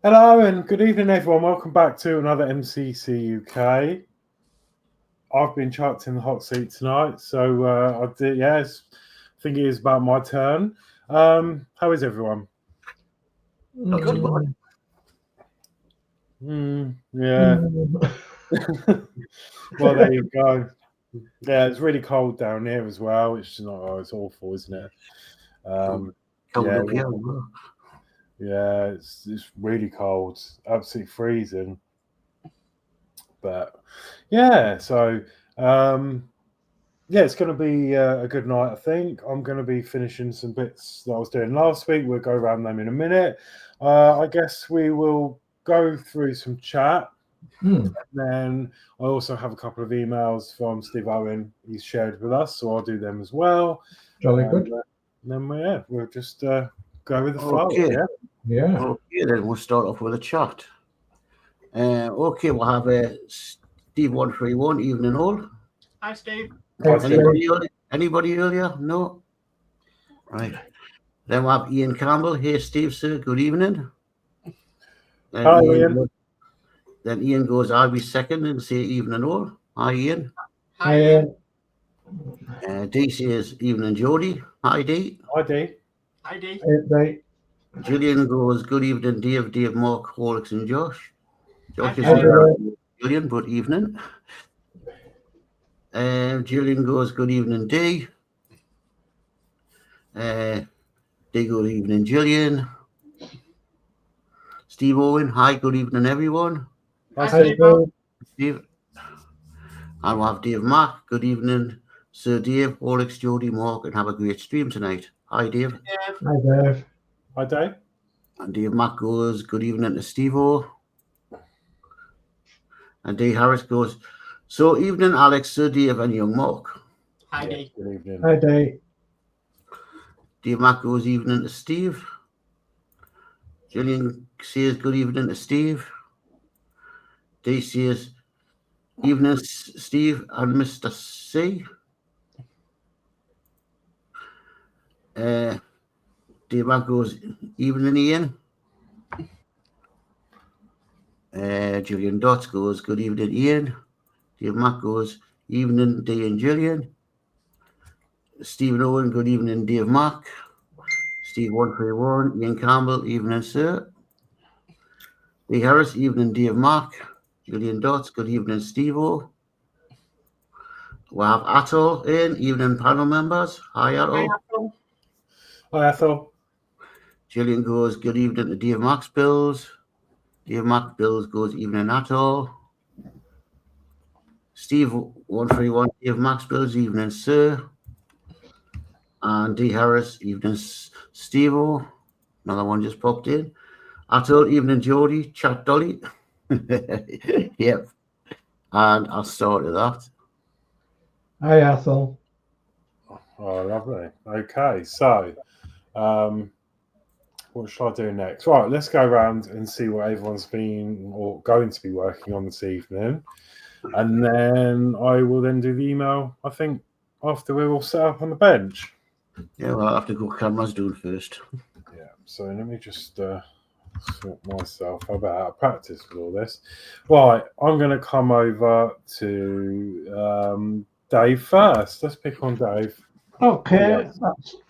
Hello and good evening, everyone. Welcome back to another MCC UK. I've been chucked in the hot seat tonight, so I did. Yes, I think it is about my turn. How is everyone? Good one. Yeah. Well, there you go. Yeah, it's really cold down here as well. It's not. Oh, it's awful, isn't it? Yeah, it's really cold. Absolutely freezing. But yeah, so yeah, it's going to be a good night, I think. I'm going to be finishing some bits that I was doing last week. We'll go around them in a minute. I guess we will go through some chat. And then I also have a couple of emails from Steve Owen he's shared with us, so I'll do them as well. Jolly good. Then we'll just go with the flow. Yeah. Okay, then we'll start off with a chat. Okay, we'll have Steve 131, evening all. Hi, Steve. Anybody earlier? No? Right. Then we'll have Ian Campbell. Hey, Steve, sir. Good evening. Hi, Ian. Then Ian goes, I'll be second and say evening all. Hi, Ian. Hi, Ian. Dee says evening, Geordie. Hi, Dee. Hi, Dee. Hi, Dee. Hey, Gillian goes, good evening, Dave, Mark, Horlixs, and Josh. Josh is Gillian, good evening. Gillian goes, good evening, Dee. Dee, good evening, Gillian. Steve Owen, hi, good evening, everyone. Hi, Steve. And we'll have Dave Mack, good evening, Sir Dave, Horlixs, Geordie, Mark, and have a great stream tonight. Hi, Dave. Hi, Dave. Hi, Dave. And Dave Mack goes, good evening to Steve-O. And Dave Harris goes, so evening, Alex, Sir Dave, and young Mark. Hi, Dave. Good evening. Hi, Dave. Dave Mack goes, evening to Steve. Gillian says, good evening to Steve. Dave says, evening, Steve and Mr. C. Dave Mack goes, evening, Ian. Gillian Dotz goes, good evening, Ian. Dave Mack goes, evening, Dee and Gillian. Stephen Owen, good evening, Dave Mack. Steve 131, Ian Campbell, evening, sir. Dee Harris, evening, Dave Mack. Gillian Dotz, good evening, Steve-O. We have Atul in, evening, panel members. Hi, Atul. Hi, Ethel. Gillian goes, good evening to Dave Mack's Bills. Dave Mack Bills goes, evening, Atul. Steve 131, Dave Mack's Bills, evening, sir. And Dee Harris, evening, Steve-O. Another one just popped in. Atul, evening, Geordie, chat Dolly. Yep. And I'll start with that. Hi, Ethel. Oh, lovely. Okay, so what shall I do next? Right, let's go around and see what everyone's been or going to be working on this evening. And then I will then do the email, I think, after we're all set up on the bench. Yeah, well, I'll have to go cameras doing first. Yeah, so let me just sort myself. I'm out of practice with all this. Right, I'm going to come over to Dave first. Let's pick on Dave. Okay,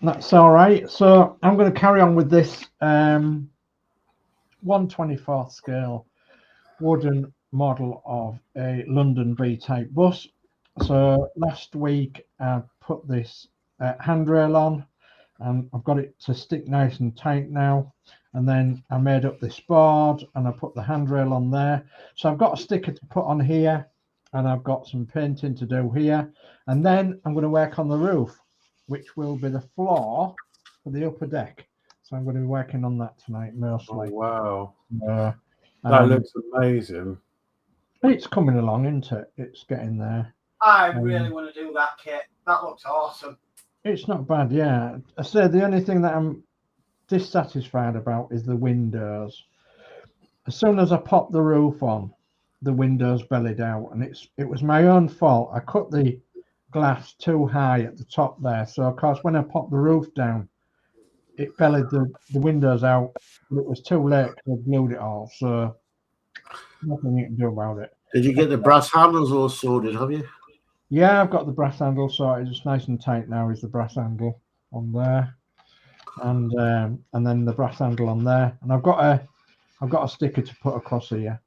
that's all right. So I'm going to carry on with this 1/24 scale wooden model of a London B-type bus. So last week I put this handrail on, and I've got it to stick nice and tight now. And then I made up this board and I put the handrail on there. So I've got a sticker to put on here, and I've got some painting to do here. And then I'm going to work on the roof, which will be the floor for the upper deck. So I'm going to be working on that tonight mostly. Oh, wow. That looks amazing. It's coming along, isn't it? It's getting there. I really want to do that kit. That looks awesome. It's not bad, yeah. I said the only thing that I'm dissatisfied about is the windows. As soon as I popped the roof on, the windows bellied out, and it was my own fault. I cut the glass too high at the top there, so of course when I popped the roof down, it bellied the windows out, but it was too late because I glued it all. So nothing you can do about it. Did you get the brass handles all sorted, have you? Yeah, I've got the brass handle sorted. It's nice and tight now. Is the brass handle on there, and then the brass handle on there, and I've got a sticker to put across here.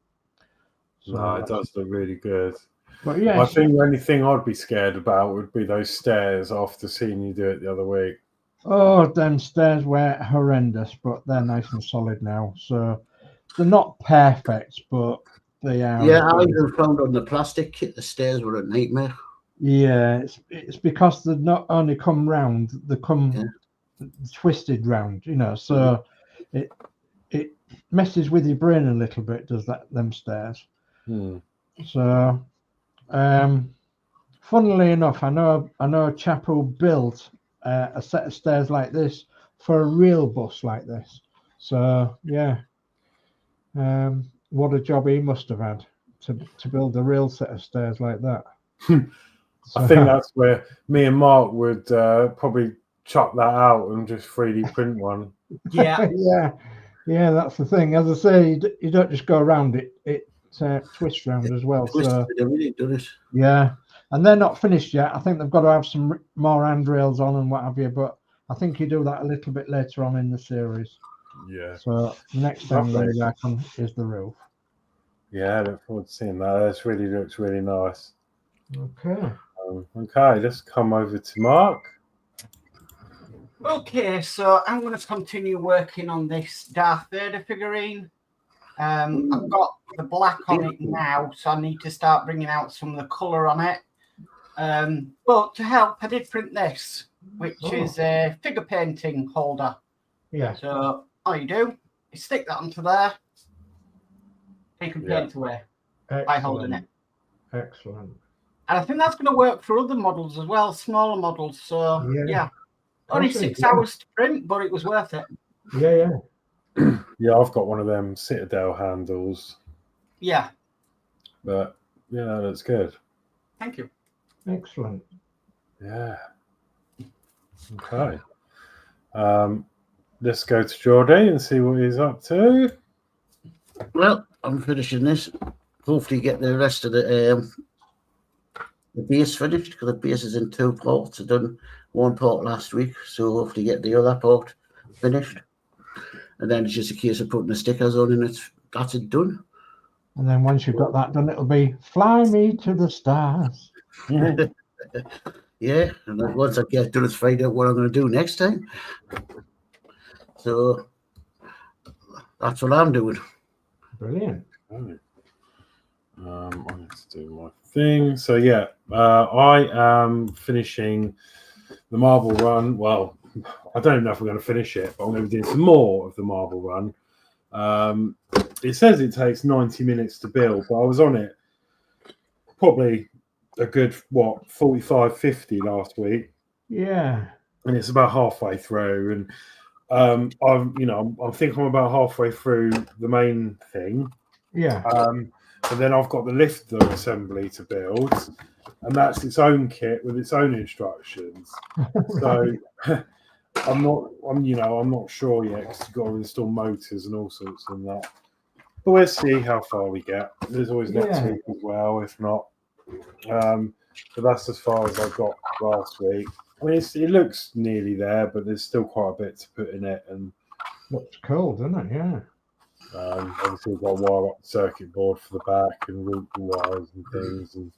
So No, it does look really good. But yeah, I think the only thing I'd be scared about would be those stairs after seeing you do it the other week. oh, them stairs were horrendous, but they're nice and solid now. So they're not perfect, but they are. Yeah, I even found on the plastic kit the stairs were a nightmare. Yeah, it's because they not only come round, they come twisted round, you know. So it messes with your brain a little bit, does them stairs. So funnily enough, I know a chap who built a set of stairs like this for a real bus like this. So yeah, what a job he must have had to build a real set of stairs like that. I think that's where me and Mark would probably chuck that out and just 3D print one. Yeah. Yeah, that's the thing. As I say, you don't just go around it; it twists round as well. So Everything does it. yeah, and they're not finished yet. I think they've got to have some more handrails on and what have you. But I think you do that a little bit later on in the series. Yeah. So next time they reckon is the roof. Yeah, I look forward to seeing that. This really looks really nice. Okay. Okay, let's come over to Mark. Okay, so I'm going to continue working on this Darth Vader figurine. I've got the black on it now, so I need to start bringing out some of the colour on it. But to help, I did print this, which is a figure painting holder. Yeah. So all you do is stick that onto there. You can paint away by holding it. Excellent. And I think that's going to work for other models as well, smaller models. So yeah. Only 6 hours to print, but it was worth it. Yeah. Yeah, I've got one of them Citadel handles. Yeah. But yeah, that's good. Thank you. Excellent. Yeah. Okay. Let's go to Geordie and see what he's up to. Well, I'm finishing this. Hopefully get the rest of the base finished, because the base is in 2 parts. I've done 1 part last week, so hopefully get the other part finished. And then it's just a case of putting the stickers on, and that's it done. And then once you've got that done, it'll be fly me to the stars. Yeah, and then once I get done, it's find out what I'm going to do next time. So that's what I'm doing. Brilliant. Okay. I need to do my thing. So yeah, I am finishing the marble run. Well, I don't know if we're going to finish it, but I'm going to be doing some more of the marble run. It says it takes 90 minutes to build, but I was on it probably a good 45, 50 last week. Yeah. And it's about halfway through, and I think I'm about halfway through the main thing. Yeah. But then I've got the lifter assembly to build, and that's its own kit with its own instructions. So I'm not sure yet, because you've got to install motors and all sorts and that. But we'll see how far we get. There's always next week as well, if not. But that's as far as I got last week. I mean, it looks nearly there, but there's still quite a bit to put in it. And looks cool, doesn't it? Yeah. Obviously, we've got to wire up the circuit board for the back and route the wires and things. And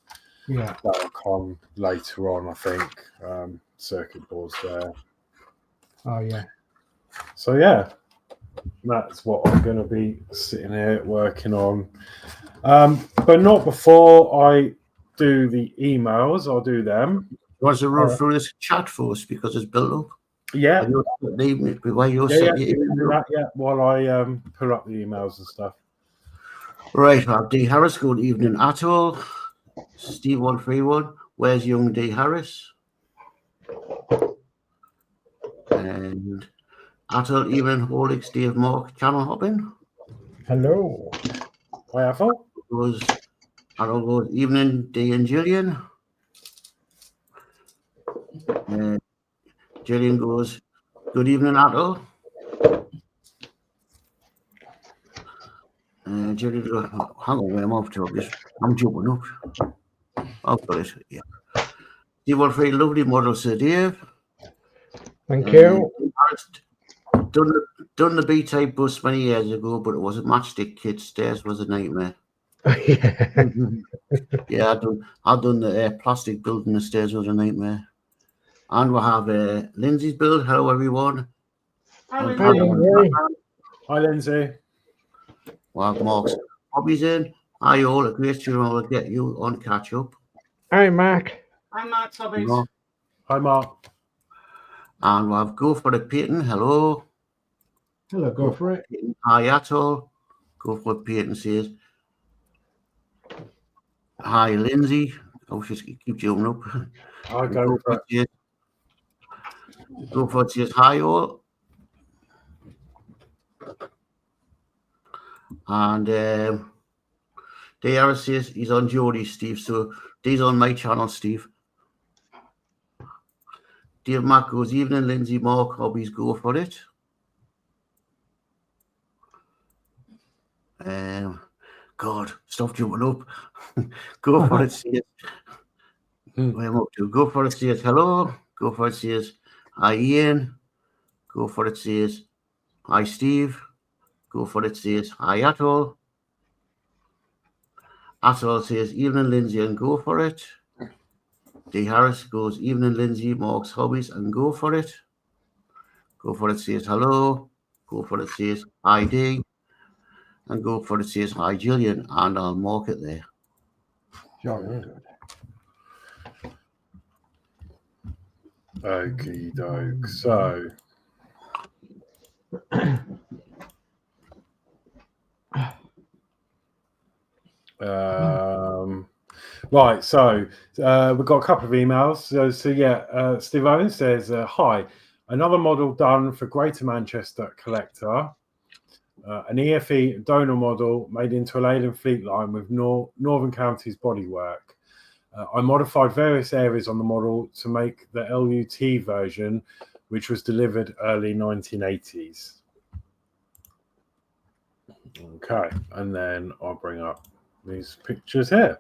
that'll come later on, I think. Circuit boards there. Oh, yeah. So, yeah, that's what I'm going to be sitting here working on. But not before I do the emails. I'll do them. You want to run through this chat for us, because it's built up? Yeah. While I pull up the emails and stuff. Right, I have D. Harris. Good evening, Atoll. Steve 131. Where's young D. Harris? And Atoll, evening, Horlixs, Dave, Mark, channel hopping. Hello. Hi, Atoll. Atoll goes evening, D and Gillian. And Gillian goes, Good evening, Atul. Jerry, hang on, where I'm off to. I'm jumping up. I've got it. Yeah. You were very lovely model, Sir Dave. Thank you. Done the B-type bus many years ago, but it was a matchstick kit. Stairs was a nightmare. Yeah. Yeah, I've done the plastic building. The stairs was a nightmare. And we have Lindsey's build. Hello, everyone. Hi, Hi, Lindsey. Well, Mark's hobbies in. Hi, all. A great to all get you on catch up. Hi, Mark. Hi, Mark's hobbies. Hi, Mark. And we'll have Go for the Peyton. Hello. Hello, go for it. Hi, Atul. Go for it, Peyton says. Hi, Lindsey. I'll just keep jumping up. I'll go for it. Go for it says hi, all. And DR says he's on Geordie, Steve. So he's on my channel, Steve. Dave Mac goes, evening, Lindsey, Mark, hobbies, go for it. God, stop jumping up. Go for it, says. Where am I up to? Go for it, says hello. Go for it, says hi, Ian. Go for it, says hi, Steve. Go for it, says hi, Atul. Atul says evening, Lindsey, and go for it. D. Harris goes evening, Lindsey, Mark's hobbies, and go for it. Go for it, says hello. Go for it, says hi, D. And go for it, says hi, Gillian, and I'll mark it there. Jolly good. Okie doke. So, right. So we've got a couple of emails. So yeah, Steve Owen says, "Hi, another model done for Greater Manchester Collector." An EFE donor model made into a Leyland Fleet line with Northern Counties bodywork. I modified various areas on the model to make the LUT version, which was delivered early 1980s. Okay, and then I'll bring up these pictures here.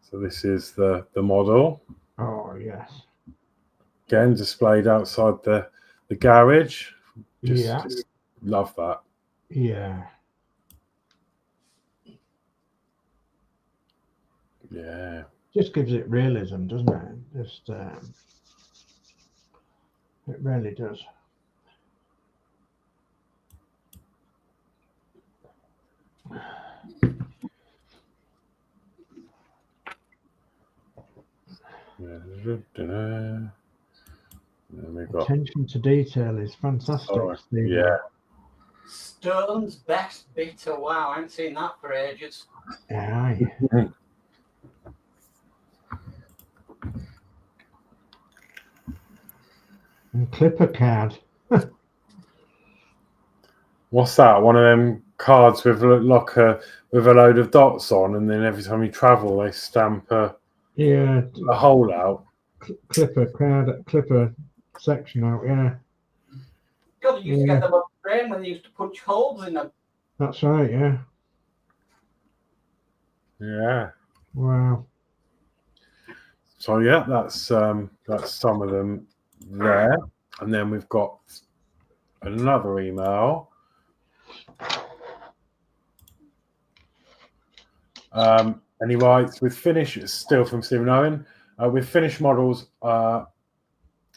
So this is the model. Oh, yes. Again, displayed outside the garage. Just love that. Yeah. Yeah. Just gives it realism, doesn't it? Just it really does. Attention to detail is fantastic. Steve. Yeah. Stone's best bitter. Wow, I haven't seen that for ages. Aye. And clipper card. What's that? One of them cards with like with a load of dots on, and then every time you travel, they stamp a hole out. Clipper card, clipper section out. Yeah. God, you used to get them on the train when they used to punch holes in them. That's right. Yeah. Yeah. Wow. So yeah, that's some of them there, and then we've got another email. And he writes, with finished, still from Stephen Owen, with finished models,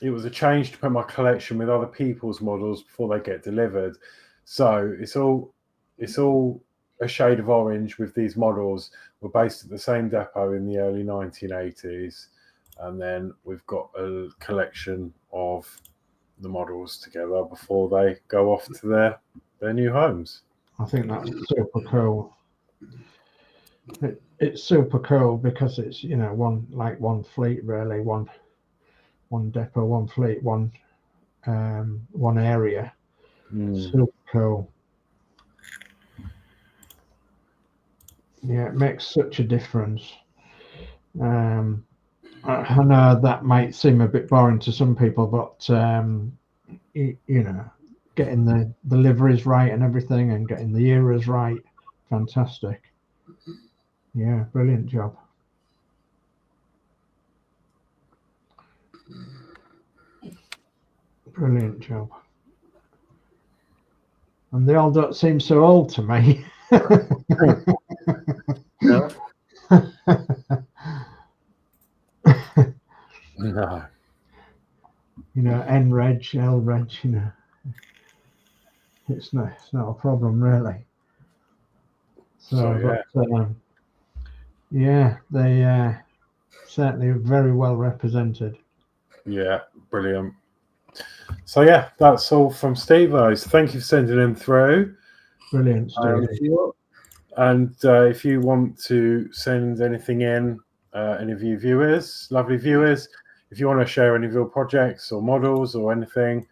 it was a change to put my collection with other people's models before they get delivered. So it's all a shade of orange with these models. Were based at the same depot in the early 1980s. And then we've got a collection of the models together before they go off to their new homes. I think that's super cool. It's super cool because it's, you know, one fleet really, one depot, one fleet, one area. Super cool. Yeah, it makes such a difference. I know that might seem a bit boring to some people, but you know, getting the liveries right and everything, and getting the eras right. Fantastic. Yeah, brilliant job. Brilliant job. And they all don't seem so old to me. No. No. You know, N reg, L reg, you know. It's not a problem really. So yeah. but, yeah, they certainly are very well represented. Yeah, brilliant. So yeah, that's all from Steve-O's. Thank you for sending them through. Brilliant, Steve. And if you want to send anything in, any of you viewers, lovely viewers, if you want to share any of your projects or models or anything,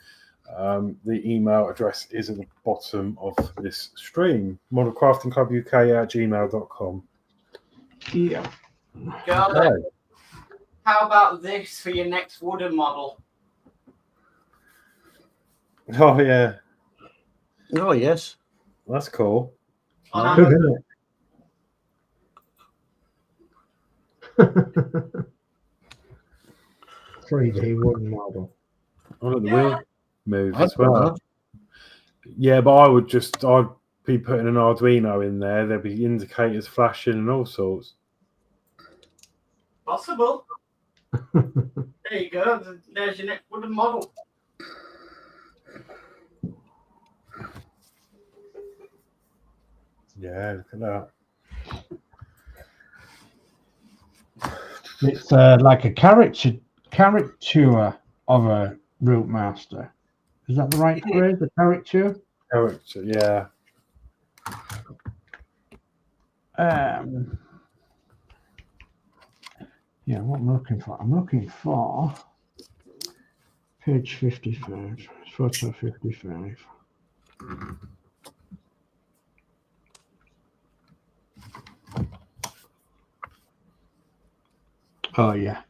the email address is at the bottom of this stream, modelcraftingclubuk@gmail.com. Yeah. Geordie, how about this for your next wooden model? Oh yeah, Oh, yes. that's cool. On Good, Amazon. isn't it? 3D wooden model. I like the wheel move I'd as well. Yeah, but I'd be putting an Arduino in there. There'd be indicators flashing and all sorts. Possible. There you go. There's your next wooden model. Yeah, look at that. It's like a caricature of a route master. Is that the right phrase? A caricature? Character, yeah. Yeah, what I'm looking for? I'm looking for page 55, photo 55. Oh yeah.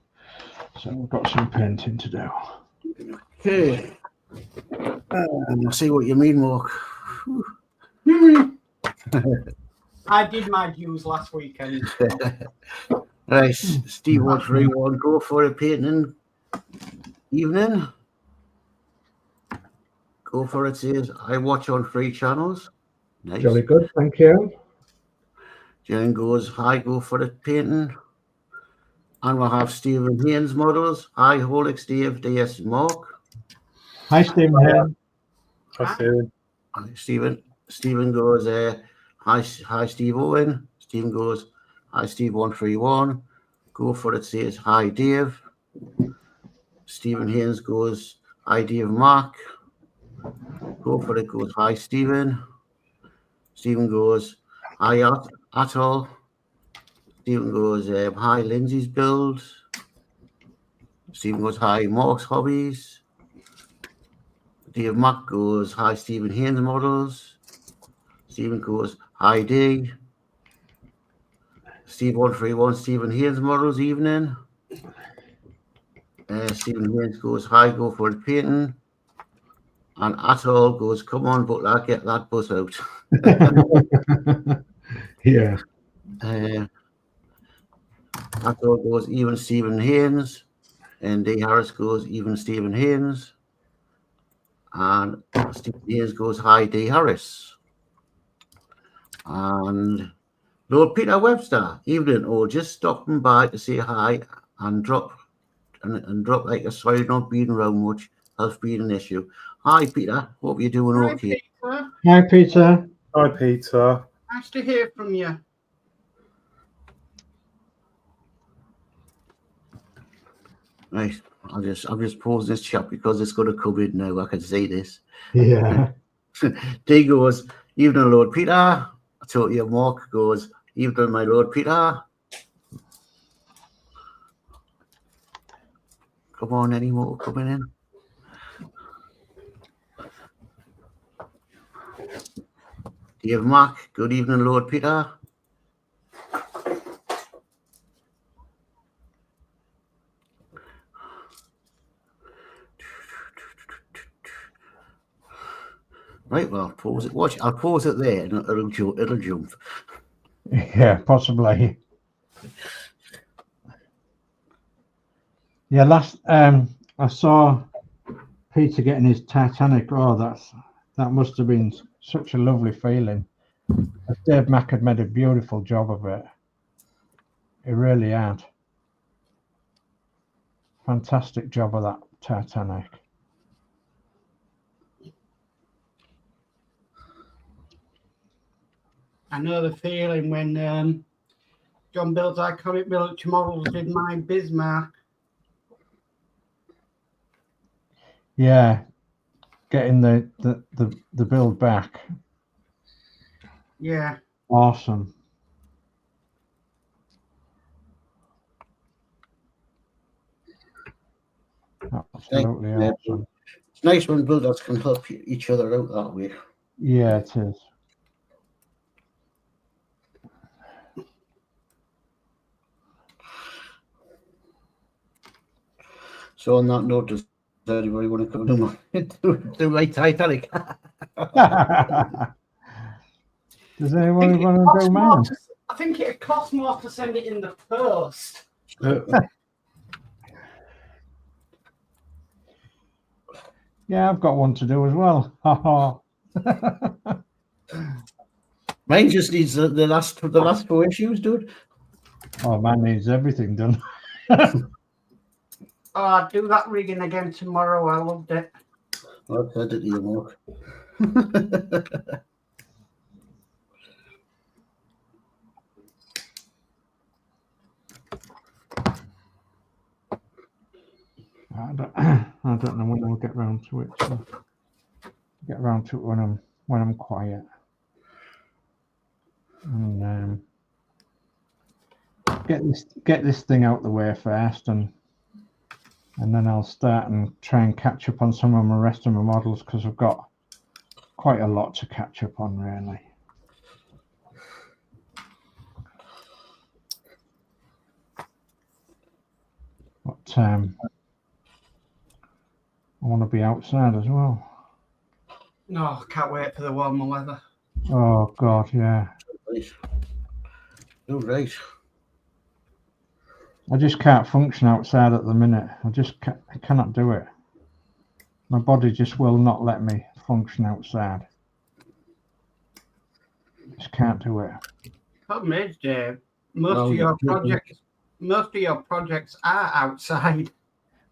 So we've got some painting to do. Okay. I see what you mean, Mark. I did my views last weekend. Right, Steve 131, go for a painting evening. Go for it, says I watch on 3 channels. Nice. Jolly good, thank you. Jen goes, hi, go for it painting. And we'll have Stephen Haynes models. Hi, Horlixs, Dave, DS, Mark. Hi, Stephen. Hi, Stephen. Stephen goes, hi, Steve Owen. Stephen goes, hi, Steve 131. Go for it, says, hi, Dave. Stephen Haynes goes, hi, Dave, Mark. Go for it goes, hi, Stephen. Stephen goes, hi, Atoll. Stephen goes, hi, Lindsey's Builds. Stephen goes, hi, Mark's Hobbies. Dave Mack goes, hi, Stephen Haynes Models. Stephen goes, hi, D. Steve 131, Stephen Haynes Models evening. Stephen Haynes goes, hi, go for the painting. And Atoll goes, come on, Butler, get that bus out. Yeah. Atoll goes, even Stephen Haynes. And D. Harris goes, even Stephen Haynes. And Stephen Haynes goes, hi, D. Harris. And Lord Peter Webster, evening, or just stopping by to say hi and drop like a sorry not being around much has been an issue. Hi, Peter. Hope you're doing okay. Peter. Hi, Peter. Hi, Peter. Nice to hear from you. Right. I'll just pause this chat because it's going to come in now. I can see this. Yeah. D goes, evening, Lord Peter. I told you, Mark goes, evening, my Lord Peter. Come on, any more coming in? Dave Mack, good evening, Lord Peter. Right, well, pause it. Watch, I'll pause it there and it'll jump. Yeah, possibly. Yeah, last I saw Peter getting his Titanic. Oh, that must have been such a lovely feeling. Dave Mack had made a beautiful job of it. He really had. Fantastic job of that Titanic. I know the feeling when John Builds Iconic Military Models did my Bismarck. Yeah, getting the build back. Yeah. Awesome. Absolutely awesome. It's nice when builders can help each other out that way. Yeah, it is. So on that note, does anybody want to come do my Titanic? Does anyone want to do mine? I think it costs more to send it in the post. Yeah, I've got one to do as well. Mine just needs the last 4 issues, dude. Oh, mine needs everything done. Oh, I'll do that rigging again tomorrow. I loved it. I'll send it to you, Mark. I don't know when I'll get round to it. So get round to it when I'm quiet. And get this thing out the way first, and then I'll start and try and catch up on some of the rest of my models, because I've got quite a lot to catch up on, really. But I want to be outside as well. No, I can't wait for the warmer weather. Oh God, yeah. You're right. I just can't function outside at the minute. I cannot do it. My body just will not let me function outside. Just can't do it. Problem is, Dave, most of your projects are outside.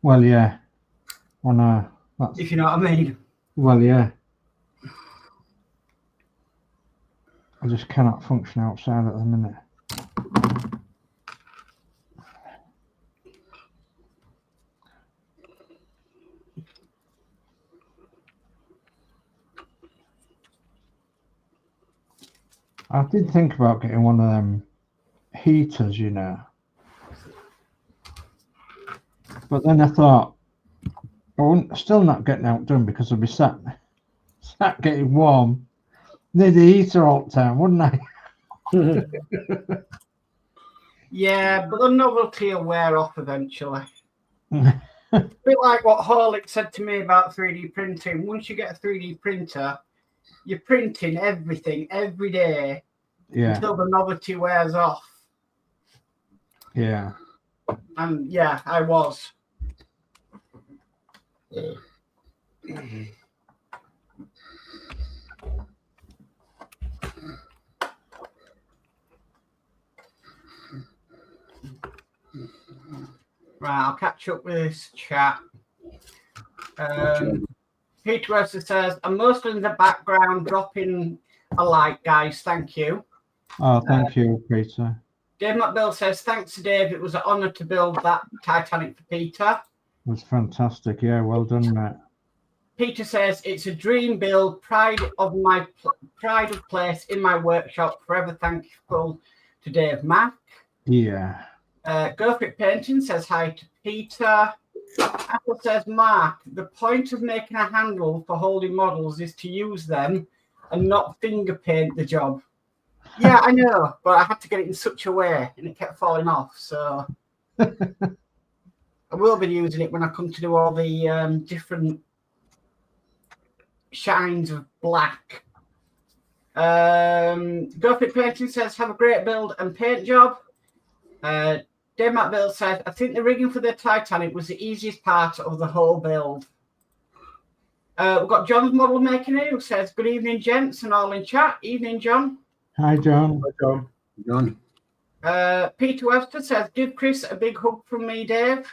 Well, yeah. If you know what I mean. Well, yeah. I just cannot function outside at the minute. I did think about getting one of them heaters, you know. But then I thought, I wouldn't, still not getting outdone, because I'd be sat getting warm near the heater all the time, wouldn't I? Yeah, but the novelty will wear off eventually. A bit like what Horlixs said to me about 3D printing. Once you get a 3D printer, you're printing everything every day, yeah, until the novelty wears off. Yeah. And yeah, I was. Right, I'll catch up with this chat. Peter Webster says, I'm mostly in the background dropping a like, guys. Thank you. Oh, thank you, Peter. Dave McBill says, thanks to Dave. It was an honour to build that Titanic for Peter. It was fantastic. Yeah, well done, Matt. Peter says, it's a dream build, pride of place in my workshop. Forever thankful to Dave Mack. Yeah. Gothic Painting says hi to Peter. Apple says, Mark, the point of making a handle for holding models is to use them and not finger paint the job. Yeah, I know, but I had to get it in such a way and it kept falling off. So I will be using it when I come to do all the different shines of black. Gothic Painting says, have a great build and paint job. Dave Builds says, I think the rigging for the Titanic was the easiest part of the whole build. We've got John's model making here, who says, good evening, gents, and all in chat. Evening, John. Hi, John. Hi, John. John. Peter Webster says, give Chris a big hug from me, Dave.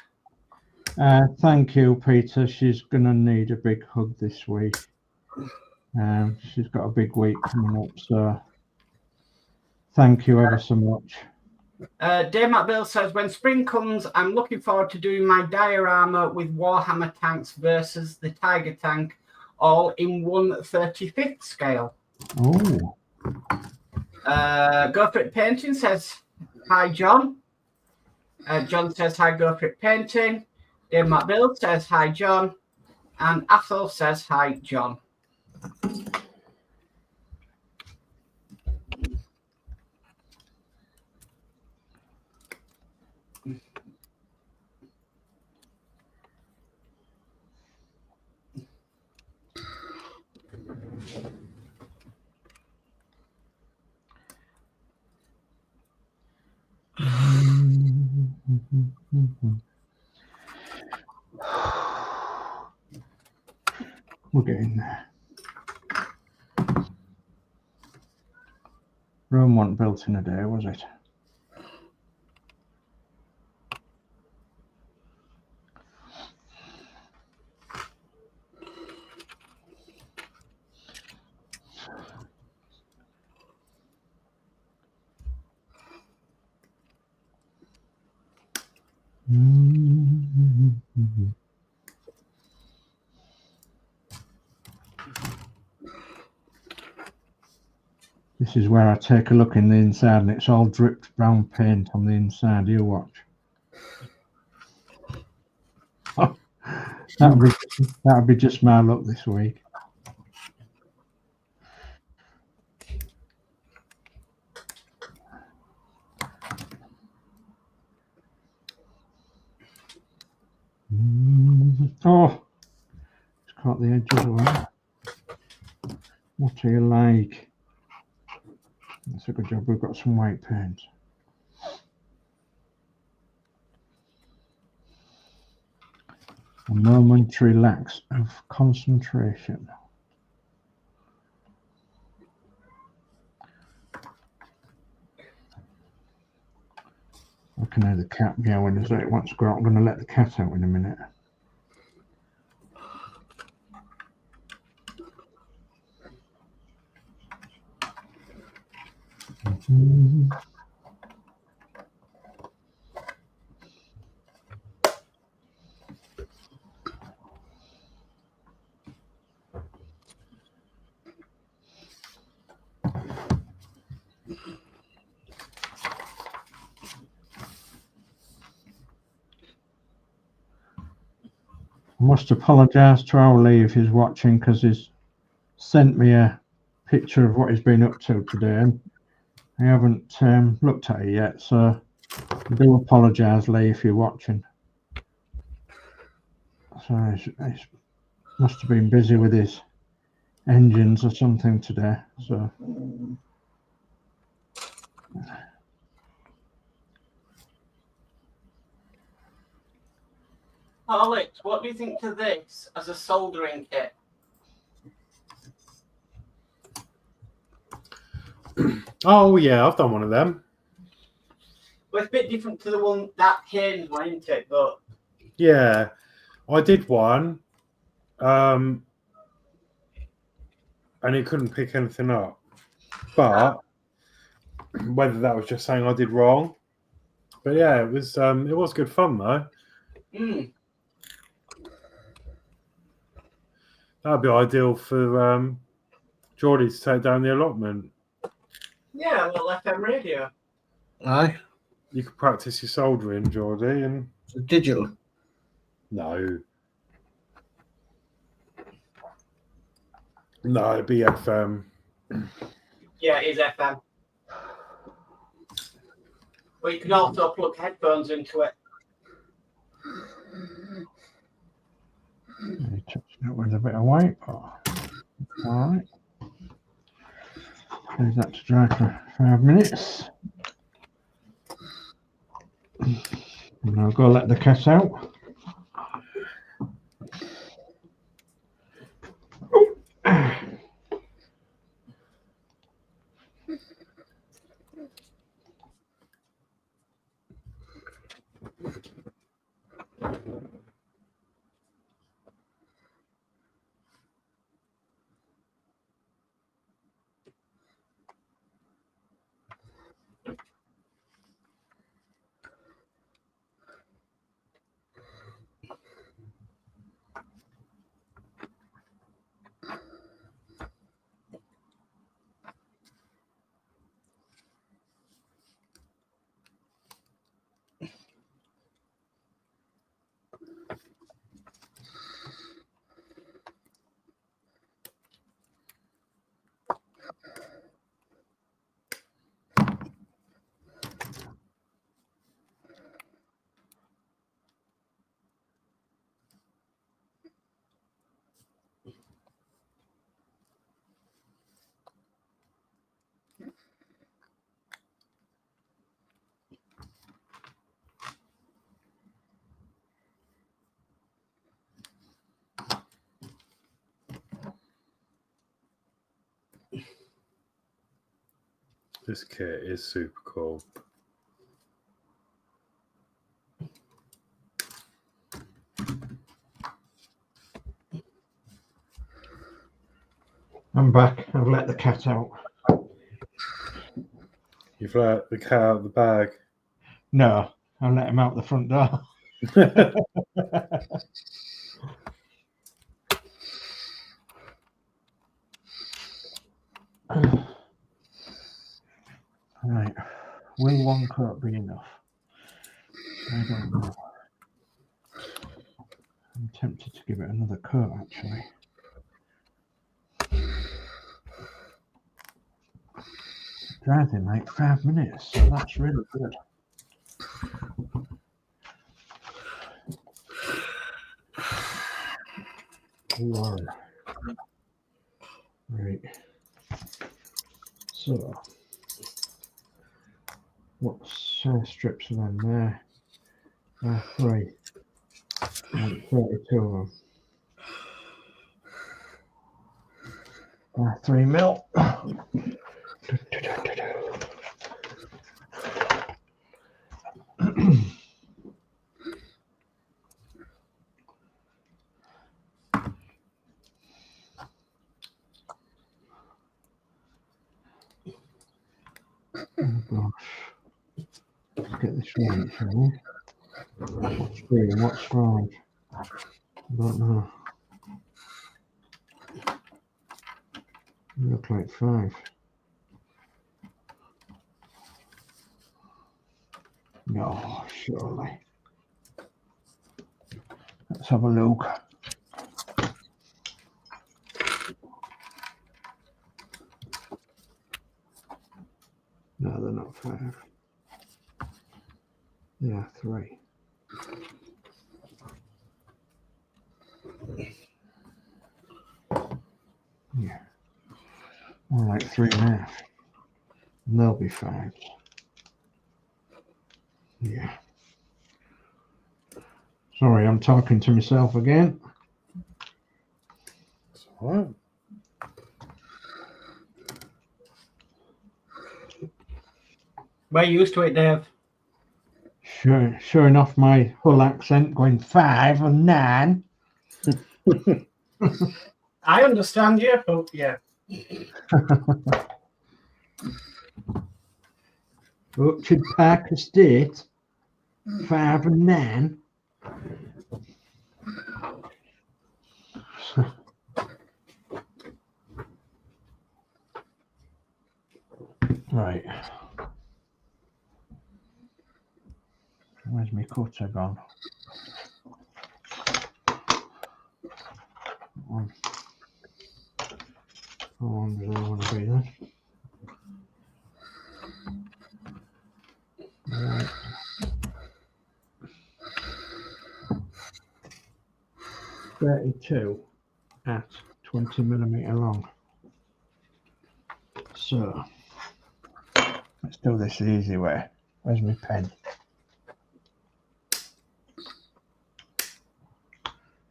Thank you, Peter. She's going to need a big hug this week. She's got a big week coming up, so thank you ever so much. Dave Bill says, when spring comes, I'm looking forward to doing my diorama with Warhammer tanks versus the Tiger tank, all in 1/35th scale. Oh. Go For It Painting says, hi, John. John says, hi, Go For It Painting. Dave Bill says, hi, John. And Athol says, hi, John. We're getting there. Rome wasn't built in a day, was it? This is where I take a look in the inside and it's all dripped brown paint on the inside. You watch. Oh, that'll be just my luck this week. Oh, it's caught the edges away. What are you like? That's a good job. We've got some white paint. A momentary lapse of concentration. I can hear the cat meowing as though it wants to go out. I'm going to let the cat out in a minute. I must apologise to our Lee if he's watching, because he's sent me a picture of what he's been up to today, and I haven't looked at it yet, so I do apologise, Lee, if you're watching. So he must have been busy with his engines or something today. So Horlixs, what do you think to this as a soldering kit? Oh yeah, I've done one of them. Well, it's a bit different to the one that Kane's one, isn't it? But Yeah, I did one, and he couldn't pick anything up. But whether that was just saying I did wrong, but yeah, it was good fun though. That'd be ideal for Geordie to take down the allotment. yeah, a little FM radio. Aye. You could practice your soldering, Geordie, and Digital. no, it'd be FM. Yeah, it is FM. But you can also plug headphones into it. touching it with a bit of white. All right. Leave that to dry for 5 minutes. And I'll go let the cat out. This kit is super cool. I'm back. I've let the cat out. You've let the cat out of the bag. No, I'll let him out the front door. Right. Will one coat be enough? I don't know. I'm tempted to give it another coat, actually. It dries in like 5 minutes, so that's really good. One. Right. So, what size strips are them there? 3. And 32 of them. 3 mil. Oh gosh. Let's get this right, shall we? What's 3 and what's 5? I don't know. Look like 5. No, surely. Let's have a look. No, they're not 5. They are 3. Yeah. More like 3.5. And they'll be 5. Yeah. Sorry, I'm talking to myself again. It's all right. We're used to it, Dave. Sure enough, my Hull accent going 5 and 9. I understand you, but yeah. Orchard Park Estate, 5 and 9. Right. Where's my cutter gone? How long does I want to be then? Right. $32 at 20mm long. So let's do this the easy way. Where's my pen?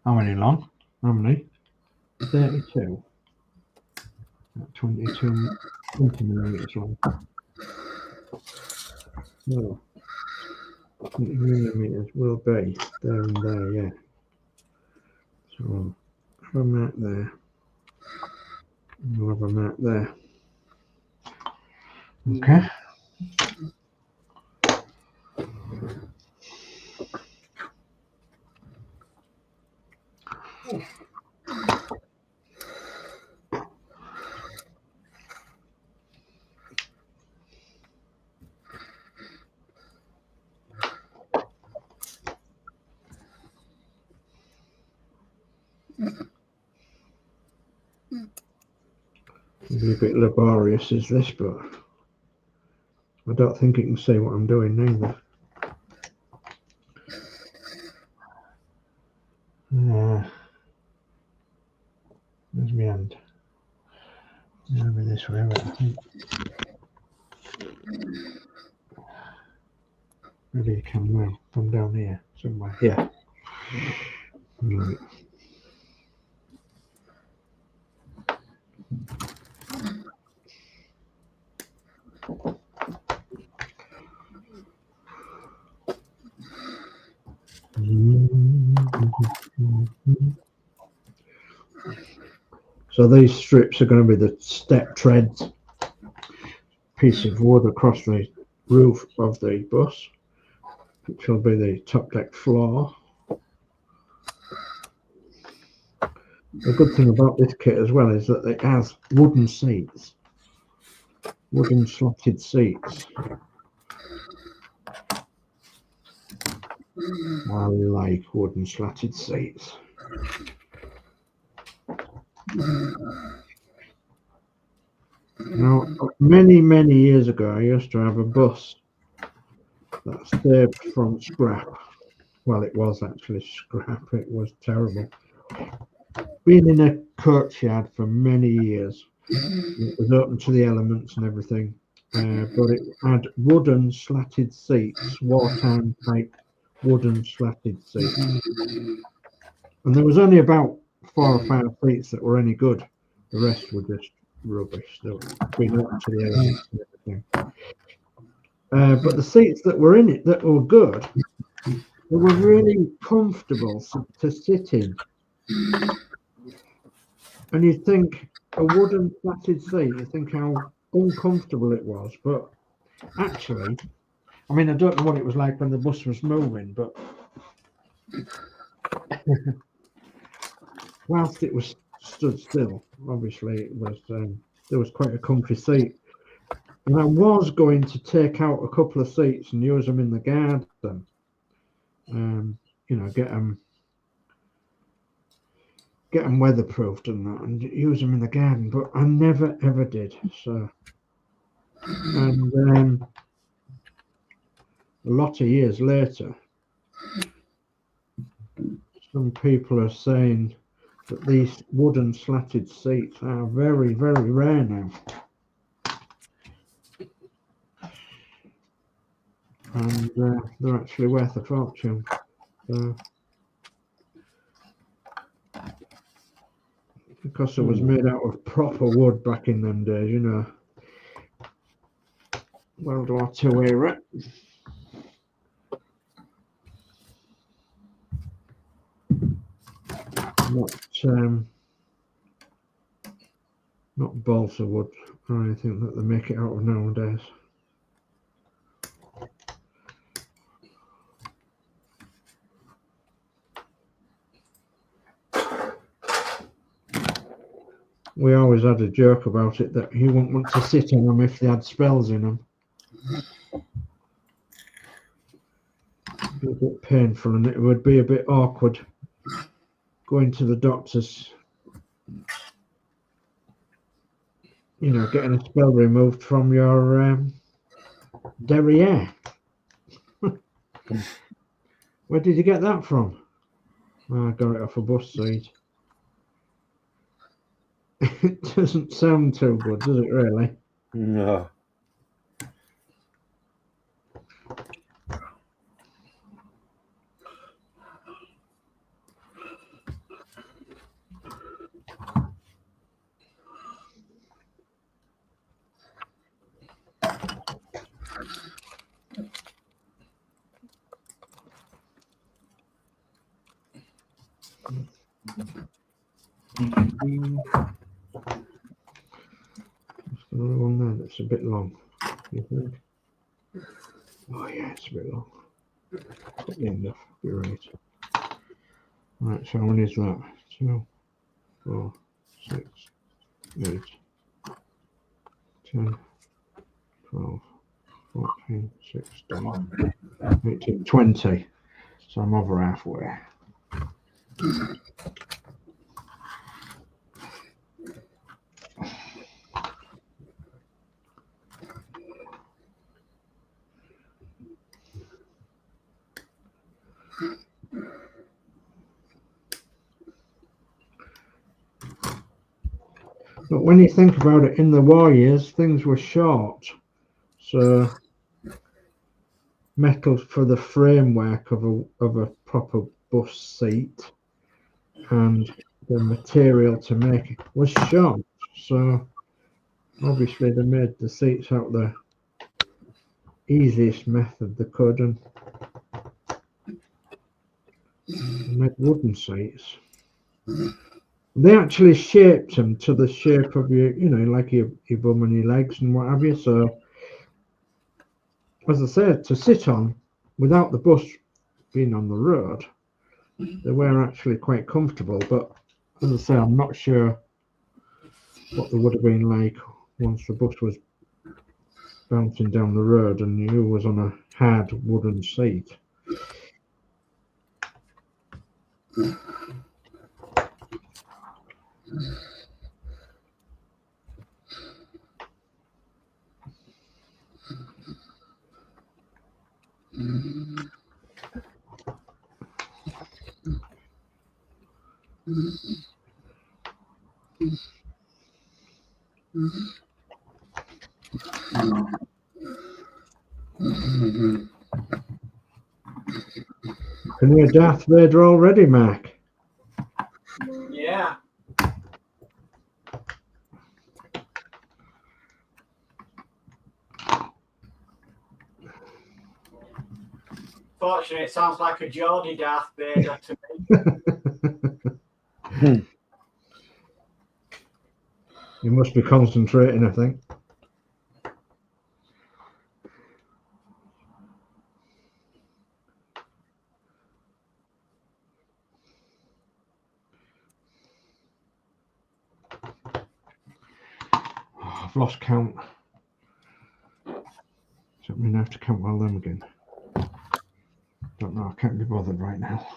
How many long? How many? 32. 20mm long. No. 20mm will be there and there, yeah. So have a mark there. We'll have a mark there. Okay. It'll be a bit laborious is this, but I don't think it can see what I'm doing neither. There's my hand. Maybe this way, I think. Maybe you can now from down here somewhere. Yeah. Right. So these strips are going to be the step treads, piece of wood across the roof of the bus, which will be the top deck floor. The good thing about this kit as well is that it has wooden seats, wooden slotted seats. I like wooden slatted seats. Now, many years ago, I used to have a bus that saved from scrap. Well, it was actually scrap. It was terrible. Been in a courtyard for many years. It was open to the elements and everything, but it had wooden slatted seats, wartime type wooden slatted seats. And there was only about 4 or 5 seats that were any good. The rest were just rubbish. They were been open to the elements and everything. But the seats that were in it that were good, they were really comfortable to sit in. And you'd think a wooden slatted seat, you think how uncomfortable it was, but actually, I mean, I don't know what it was like when the bus was moving, but whilst it was stood still, obviously it was there was quite a comfy seat. And I was going to take out a couple of seats and use them in the garden, you know, get them weatherproofed and that, and use them in the garden, but I never ever did. So, and a lot of years later, some people are saying that these wooden slatted seats are very rare now, and they're actually worth a fortune. Because it was made out of proper wood back in them days, you know, World War II era. Not balsa wood or anything that they make it out of nowadays. We always had a joke about it that he wouldn't want to sit on them if they had spells in them. It'd be a bit painful and it would be a bit awkward going to the doctors, you know, getting a spell removed from your derriere. Where did you get that from? Oh, I got it off a bus seat. It doesn't sound too good, does it really? No. Another one there that's a bit long, you think? Oh yeah, it's a bit long. At the end off, you're right. Right, so how many is that? 2, 4, 6, 8, 10, 12, 14, 16, 18, 20. So I'm over halfway. But when you think about it, in the war years, things were short. So metal for the framework of a proper bus seat and the material to make it was short. So obviously they made the seats out the easiest method they could and made wooden seats. They actually shaped them to the shape of your, like your bum and your legs and what have you. So, as I said, to sit on without the bus being on the road, they were actually quite comfortable. But as I say, I'm not sure what they would have been like once the bus was bouncing down the road and you was on a hard wooden seat. Can you hear Darth Vader already, Mark? Yeah. Fortunately, it sounds like a Geordie Darth Vader to me. You must be concentrating, I think. I've lost count. So I'm going to have to count all them again. Don't know, I can't be bothered right now.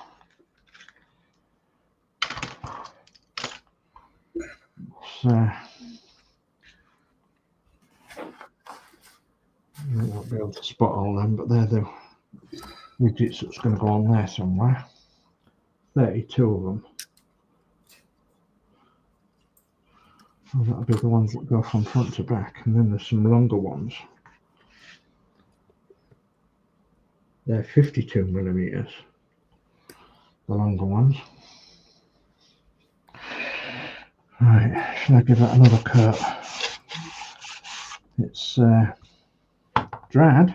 So, I won't be able to spot all them, but they're the widgets that's going to go on there somewhere. 32 of them. Oh, that'll be the ones that go from front to back, and then there's some longer ones. They're 52 millimeters, the longer ones. Right, should I give that another cut? It's dried.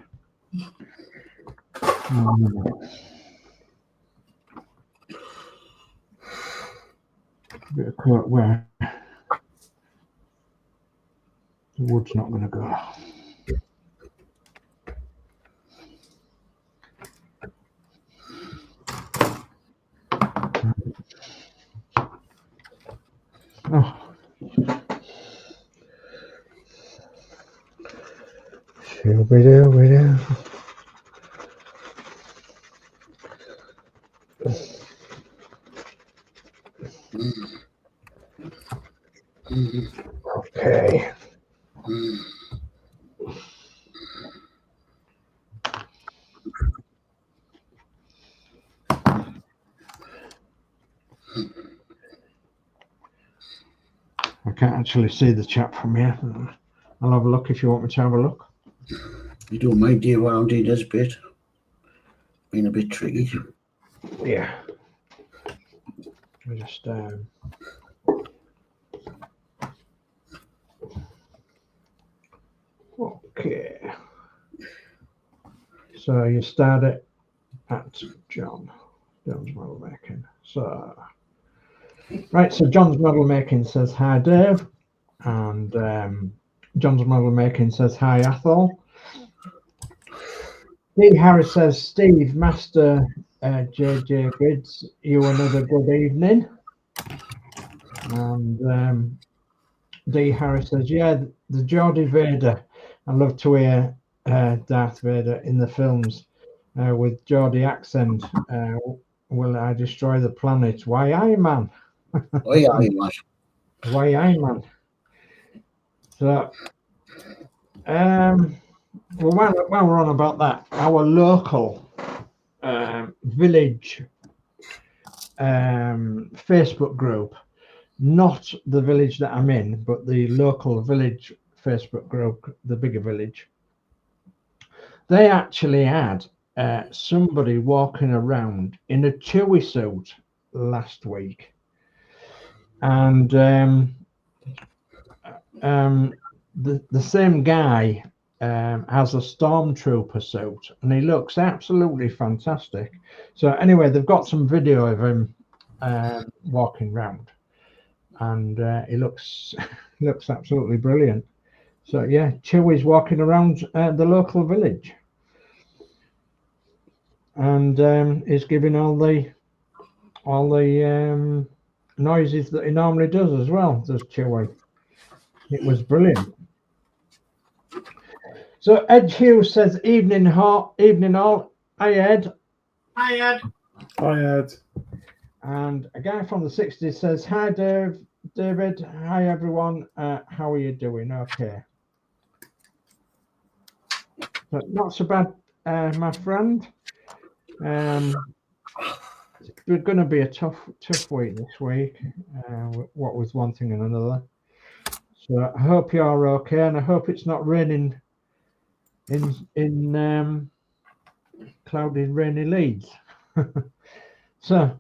Bit of cut where the wood's not going to go. Oh. Shoo-be-doo-be-doo. Okay. I actually see the chat from here. I'll have a look if you want me to have a look. You don't mind, Dave, while I'm doing this bit. Been a bit tricky. Yeah. I just okay. So you start it at John's model making. So right, so John's model making says hi Dave, and John's model making says hi Athol. Steve Harris says Steve Master JJ Grids, you another good evening. And D Harris says, yeah, the Geordie Vader. I love to hear Darth Vader in the films with Geordie accent. Will I destroy the planet? Why, aye, man. Why, aye, man. Why, aye, man. So, well, while we're on about that, our local village Facebook group, not the village that I'm in, but the local village Facebook group, the bigger village, they actually had somebody walking around in a Chewy suit last week. And the same guy has a stormtrooper suit, and he looks absolutely fantastic. So anyway, they've got some video of him walking around, and he looks absolutely brilliant. So yeah, Chewy's walking around the local village, and he's giving all the noises that he normally does as well. Does Chewy? It was brilliant. So Ed Hughes says, evening all. Hi Ed. Hi Ed. Hi Ed. And a guy from the 60s says, hi David. Hi everyone. How are you doing? Okay. But not so bad, my friend. It's going to be a tough week this week. What with one thing and another. So I hope you're okay, and I hope it's not raining in cloudy and rainy Leeds. So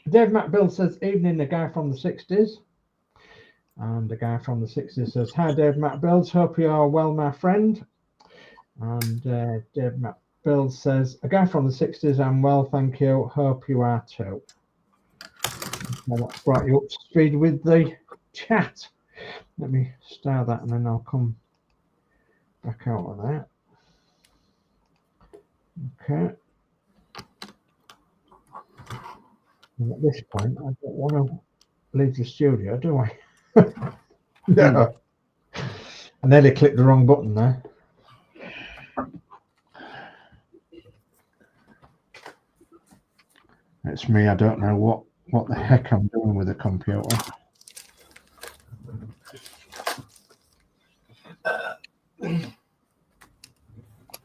Dave Builds says, evening, the guy from the 60s. And the guy from the 60s says, hi Dave Builds, hope you are well, my friend. And Dave Builds says, a guy from the 60s, I'm well, thank you, hope you are too. Well, that's brought you up to speed with the chat. Let me start that and then I'll come back out of that. Okay. And at this point, I don't want to leave the studio, do I? No. I nearly clicked the wrong button there. It's me, I don't know what the heck I'm doing with the computer.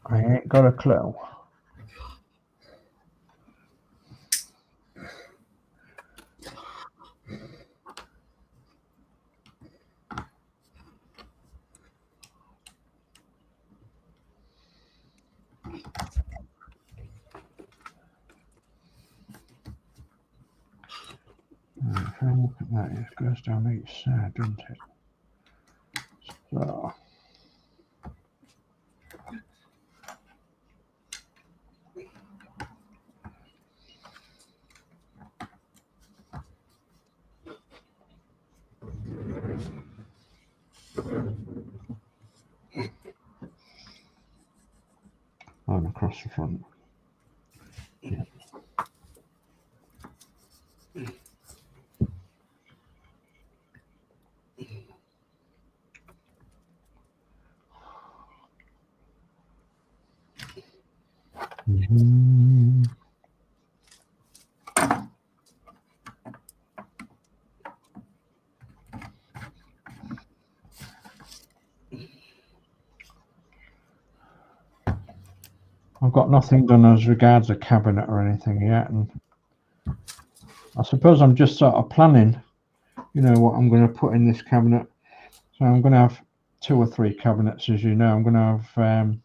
I ain't got a clue. If I look at that, it goes down each side, doesn't it? So. And across the front. Yeah. Mm-hmm. I've got nothing done as regards a cabinet or anything yet, and I suppose I'm just sort of planning you know what I'm going to put in this cabinet. So I'm going to have 2 or 3 cabinets, as you know. I'm going to have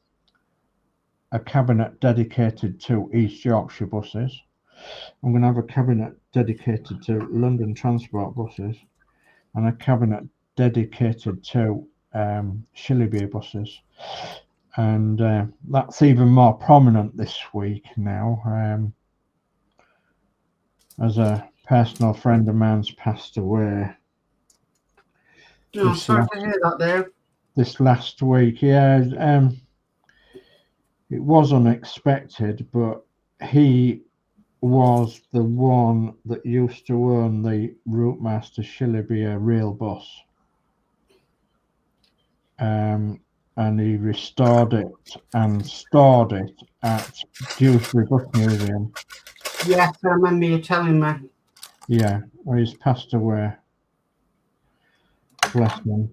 a cabinet dedicated to East Yorkshire buses. I'm going to have a cabinet dedicated to London Transport buses, and a cabinet dedicated to Shilliby buses. And that's even more prominent this week now, as a personal friend of mine's passed away. Oh, sorry to hear that, Dave. This last week, yeah. It was unexpected, but he was the one that used to own the Routemaster Shilliby rail bus. And he restored it and stored it at Dewsbury Bus Museum. Yes, I remember you telling me. Yeah, well, he's passed away. Bless him.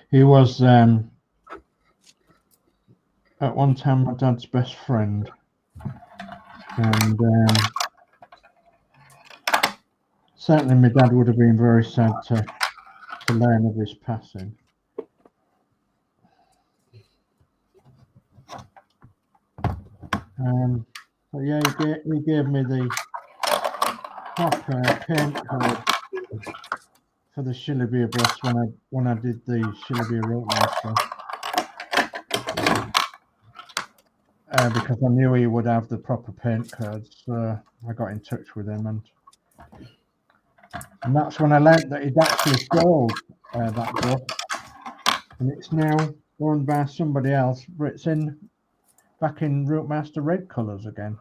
He was at one time my dad's best friend, and certainly my dad would have been very sad to learn of his passing. But yeah, he gave me the proper paint code for the Shilliby bus when I did the Shilliby Routemaster, because I knew he would have the proper paint codes. So I got in touch with him, and that's when I learned that he'd actually sold that bus, and it's now owned by somebody else, but it's back in Routemaster red colours again.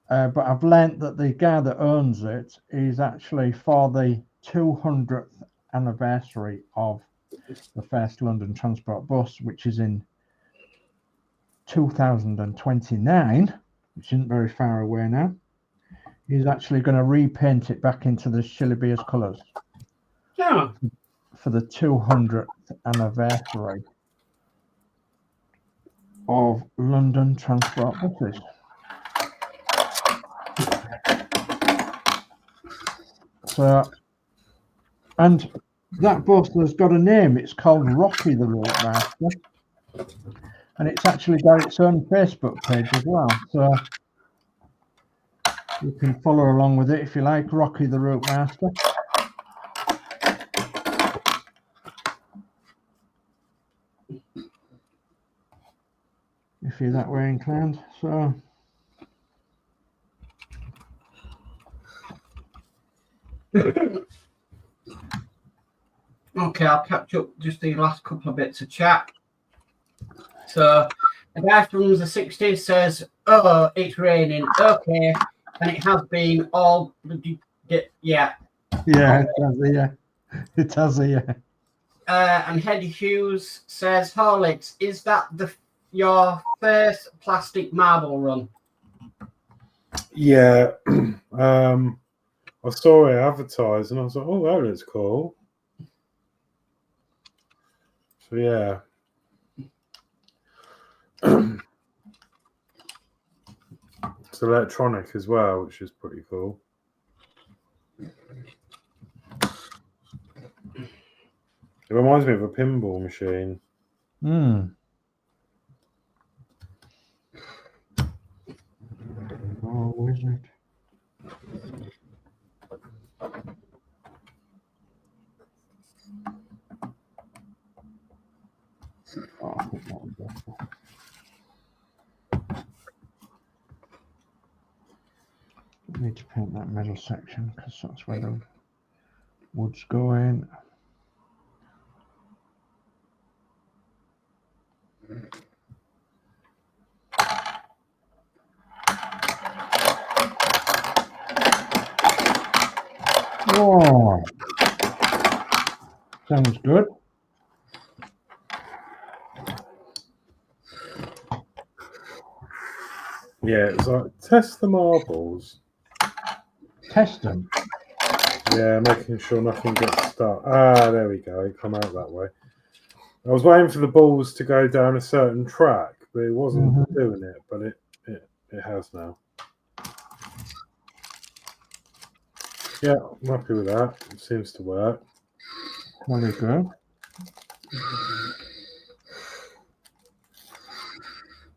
But I've learnt that the guy that owns it is actually for the 200th anniversary of the first London Transport bus, which is in 2029, which isn't very far away now. He's actually going to repaint it back into the Shilliby's colours. Yeah. For the 200th anniversary of London Transport buses. So, and that bus has got a name. It's called Rocky the Routemaster, and it's actually got its own Facebook page as well. So you can follow along with it if you like. Rocky the Routemaster. If you're that way inclined. So okay, I'll catch up just the last couple of bits of chat. So a guy from the 60s says, "Oh, it's raining." Okay, and it has been all bloody yeah. Yeah, it has here. And Hed Hughes says, "Horlixs, is that your first plastic marble run?" Yeah. I saw it advertised and I was like, oh, that looks cool. So yeah. It's electronic as well, which is pretty cool. It reminds me of a pinball machine. Oh, wizard. Oh, I think that would be better. I need to paint that middle section because that's where the wood's going. Oh, sounds good. Yeah, it's like test the marbles. Test them. Yeah, making sure nothing gets stuck. Ah, there we go. Come out that way. I was waiting for the balls to go down a certain track, but it wasn't doing it. But it has now. Yeah, I'm happy with that. It seems to work. Very good.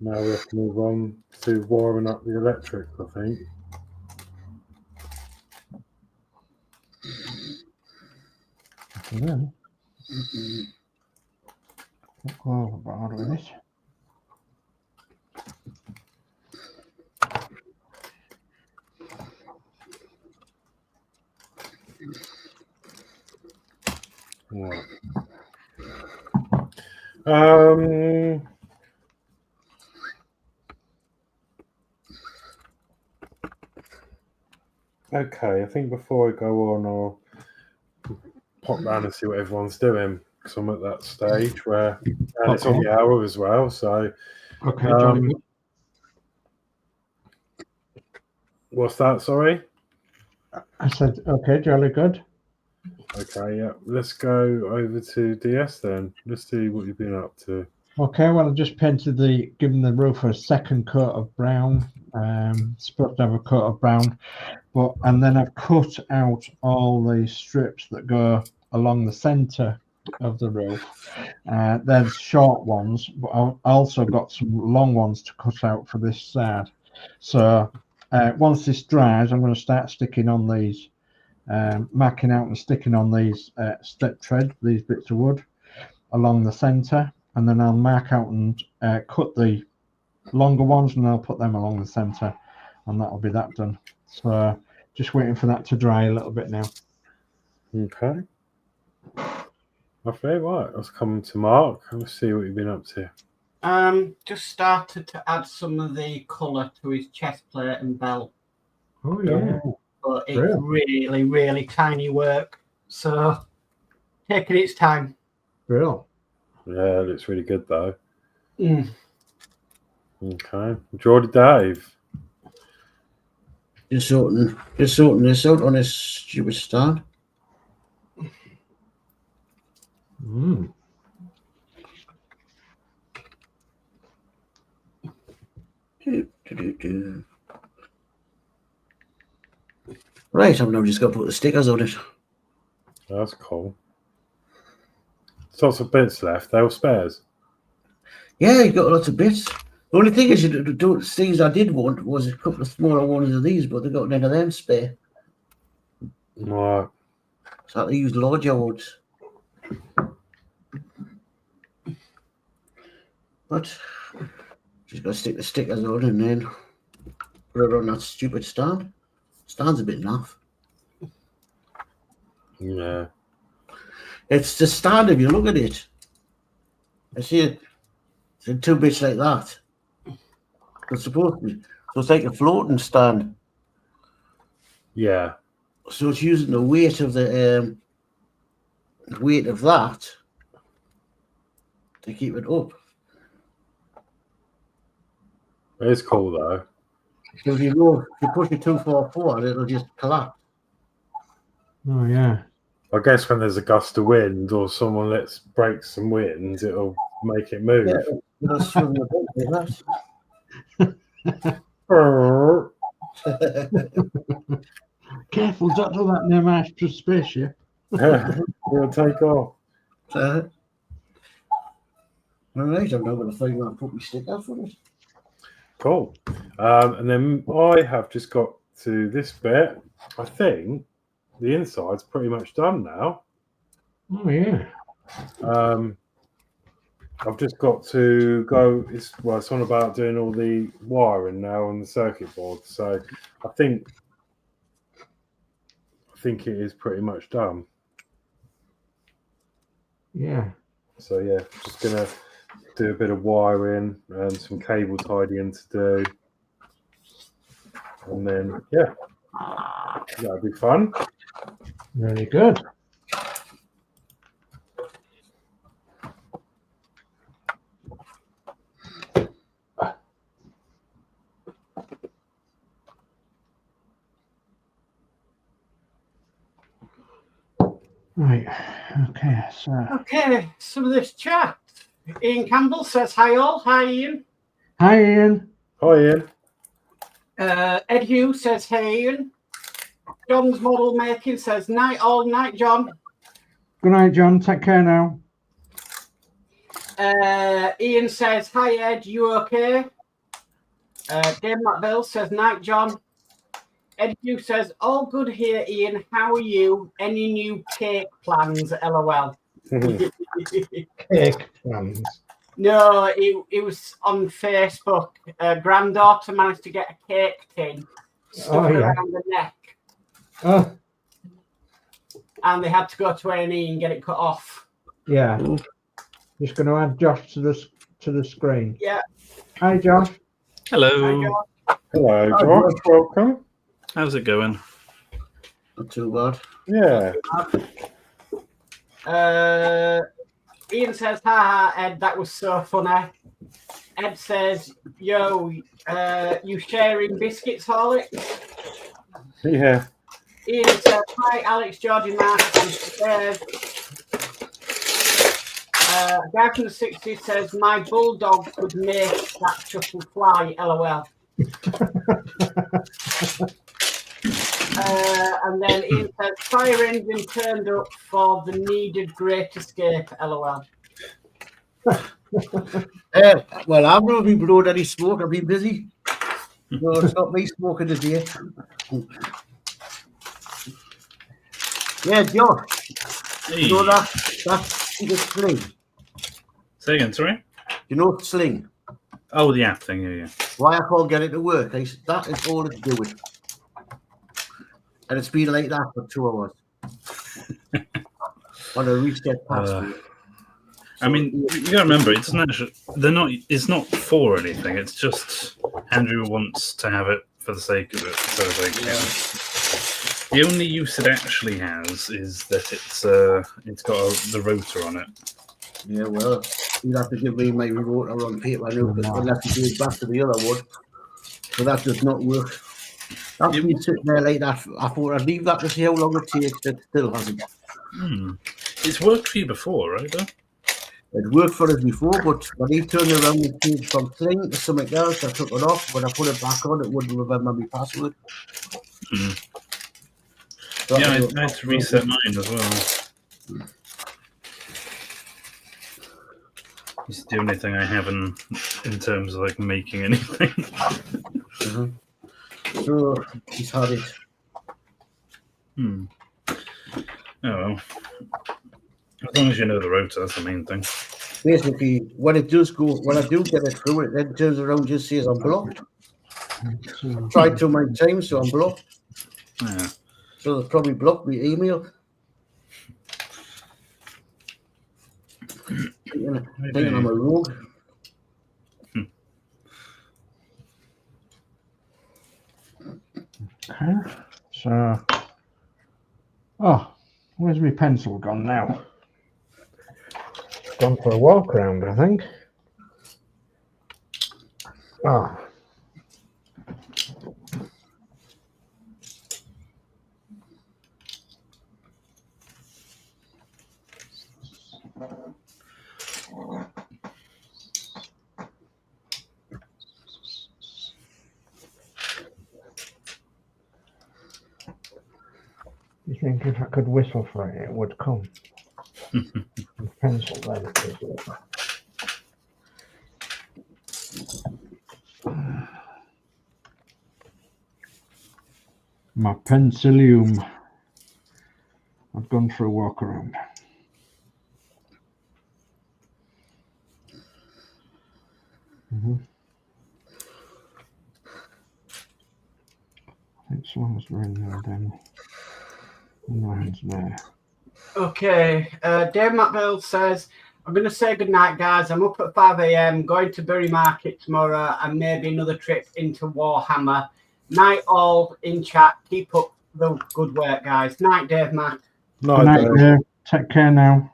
Now we have to move on to wiring up the electric, I think. Yeah. Not go overboard with it. Right. Okay, I think before I go on, I'll pop round and see what everyone's doing, because I'm at that stage where, and it's on the hour as well, so. Okay, Johnny. What's that, sorry? I said, okay, jolly good. Okay, yeah. Let's go over to DS then. Let's see what you've been up to. Okay, well, I just painted given the roof a second coat of brown. Supposed to have a coat of brown, and then I've cut out all the strips that go along the centre of the roof. There's short ones, but I've also got some long ones to cut out for this side. So once this dries, I'm going to start sticking on these, marking out and sticking on these step tread, these bits of wood along the centre, and then I'll mark out and cut the longer ones, and I'll put them along the centre, and that'll be that done. So just waiting for that to dry a little bit now. Okay. Okay, right. Let's come to Mark. Let's see what you've been up to. Just started to add some of the colour to his chest plate and belt. Oh yeah. But it's really, really tiny work. So taking its time. Real. Yeah, it looks really good though. Mm. Okay. Geordie Dave. Just sorting this out on this stupid stand. Mm. Right, I've now just got to put the stickers on it. That's cool. There's lots of bits left. They were spares. Yeah, you got lots of bits. The only thing is, things I did want was a couple of smaller ones of these, but they got none of them spare. Right. So I had to use larger ones. But just got to stick the stickers on and then put it on that stupid stand. Stand's a bit naff. Yeah. It's the stand if you look at it. I see it. It's two bits like that. It's supposed to be. So it's like a floating stand. Yeah. So it's using the weight of that to keep it up. It's cool though. So if you push it too far forward, it'll just collapse. Oh yeah. I guess when there's a gust of wind or someone lets break some wind, it'll make it move. Yeah, it'll swing the boat like that. Careful, don't do that near my extra spaceship. We'll take off. All right, I'm now going to find where I put my sticker for it. Cool. And then I have just got to this bit. I think the inside's pretty much done now. Oh yeah. I've just got to go. It's on about doing all the wiring now on the circuit board. So I think it is pretty much done. Yeah. So yeah, just gonna do a bit of wiring and some cable tidying to do, and then yeah, that'll be fun. Very good. Right. Okay. So. Okay. Some of this chat. Ian Campbell says hi all. Hi Ian. Hi Ian. Hi Ian. Ed Hughes says hey Ian. John's model making says night all night, John. Good night, John. Take care now. Ian says, hi Ed, you okay? Dave McBill says, night, John. Ed Hugh says, all good here, Ian. How are you? Any new cake plans? LOL. Cake plans. No, it was on Facebook. Granddaughter managed to get a cake tin stuck around the neck. Oh. And they had to go to A&E and get it cut off. Yeah. Just going to add Josh to the screen. Yeah. Hi, Josh. Hello. Hi, Hello, Josh. Welcome. How's it going? Not too bad. Yeah. Ian says, haha, Ed, that was so funny. Ed says, yo, you sharing biscuits, Horlixs? Yeah. Ian says, hi, Alex, Geordie, Mark, and Dave. Guy from the 60s says, my bulldog could make that shuttle fly, LOL. And then Ian says, fire engine turned up for the needed great escape, LOL. Well, I've not been blowing any smoke. I've been busy. No, it's not me smoking today. Yeah, Josh. Hey. You know that's the sling. Say again, sorry? You know sling? Oh, the app thing, yeah. Why I can't get it to work? That is all it's doing. And it's been like that for 2 hours. On a reset password. I mean, you gotta remember, it doesn't actually, it's not for anything, it's just Andrew wants to have it for the sake of it. So it's like, the only use it actually has is that it's got the rotor on it. Yeah, well, you'll have to give me my rotor on paper now, because we'll have to do it back to the other one. So that does not work. That's been sitting there like that. I thought I'd leave that to see how long it takes. It still hasn't. It's worked for you before, right? Though? It worked for us before, but when he turned around and changed from sling to something else, I took it off. When I put it back on, it wouldn't remember my password. So yeah, I had to reset mine as well. It's the only thing I have in terms of like making anything. So he's had it. Oh well. As long as you know the rotor, that's the main thing. Basically, when it does go, when I do get it through, it then turns around and just says I'm blocked. Tried too many times, so I'm blocked. Yeah. So they probably blocked me email. Thinking I'm a rogue. Okay. So, where's my pencil gone now? Gone for a walk around, I think. You think if I could whistle for it, it would come? Pencil there. My pencilium. I've gone for a walk around. I think someone's in there then. Mine's there. Okay, Dave McBill says, I'm going to say goodnight, guys. I'm up at 5 a.m, going to Bury Market tomorrow and maybe another trip into Warhammer. Night all in chat. Keep up the good work, guys. Night, Dave, Matt. Good night, Dave. Take care now.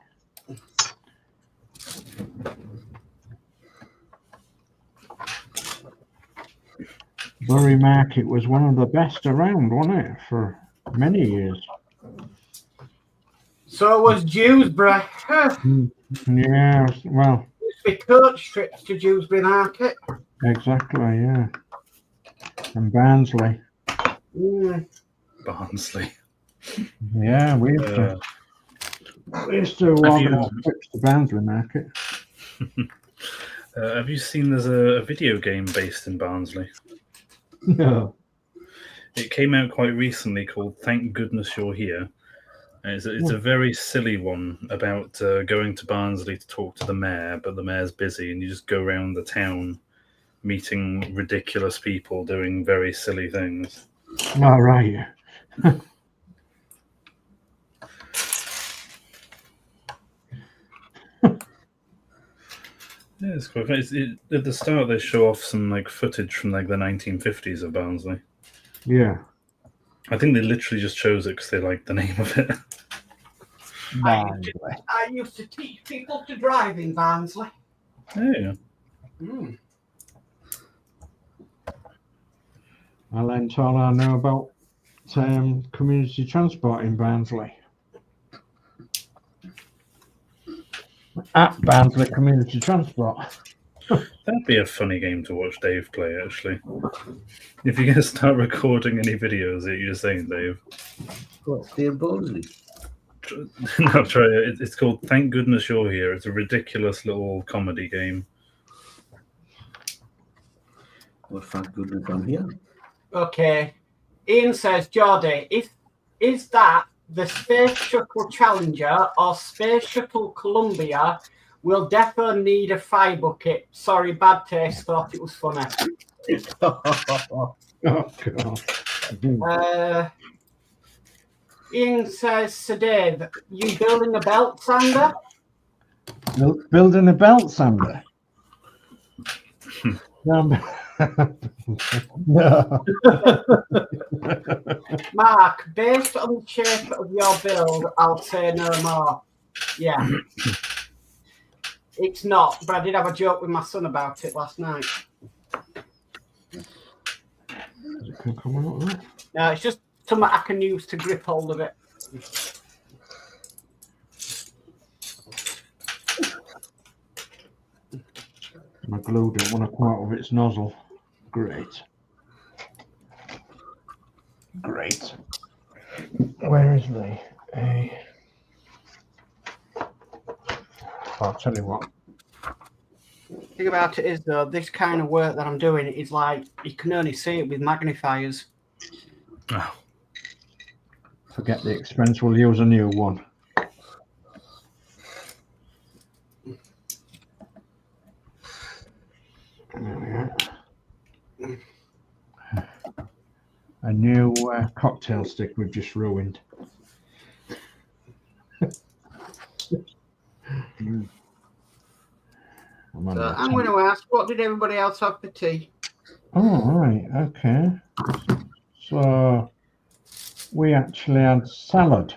Bury Market was one of the best around, wasn't it, for many years? So was Dewsbury. Yeah, well. Used to be coach trips to Dewsbury Market. Exactly, yeah. And Barnsley. Barnsley. Yeah, we used to organise trips to Barnsley Market. Have you seen there's a video game based in Barnsley? No. It came out quite recently called Thank Goodness You're Here. And it's a very silly one about going to Barnsley to talk to the mayor, but the mayor's busy, and you just go around the town meeting ridiculous people doing very silly things. All right. Yeah, it's quite fun. At the start, they show off some like footage from like the 1950s of Barnsley. Yeah. I think they literally just chose it because they liked the name of it. Barnsley. I used to teach people to drive in Barnsley. Yeah. Mm. I learnt all I know about community transport in Barnsley. At Barnsley Community Transport. That'd be a funny game to watch Dave play, actually. If you're going to start recording any videos that you're saying, Dave. What, stay in Barnsley? No, try it. It's called Thank Goodness You're Here. It's a ridiculous little comedy game. Well, thank goodness I'm here. Okay. Ian says, Geordie, is that the Space Shuttle Challenger or Space Shuttle Columbia will definitely need a fire bucket? Sorry, bad taste. Thought it was funny. Oh, God. Ian says, Sir Dave, you building a belt sander? Building a belt sander? No. Mark, based on the shape of your build, I'll say no more. Yeah. It's not, but I did have a joke with my son about it last night. No, it's just something I can use to grip hold of it. My glue didn't want to come out of its nozzle. Great. Great. Where is the I'll tell you what. The thing about it is, though, this kind of work that I'm doing is like, you can only see it with magnifiers. Oh. Forget the expense, we'll use a new one. A new cocktail stick we've just ruined. I'm going to ask, what did everybody else have for tea? Oh, right, okay. So we actually had salad.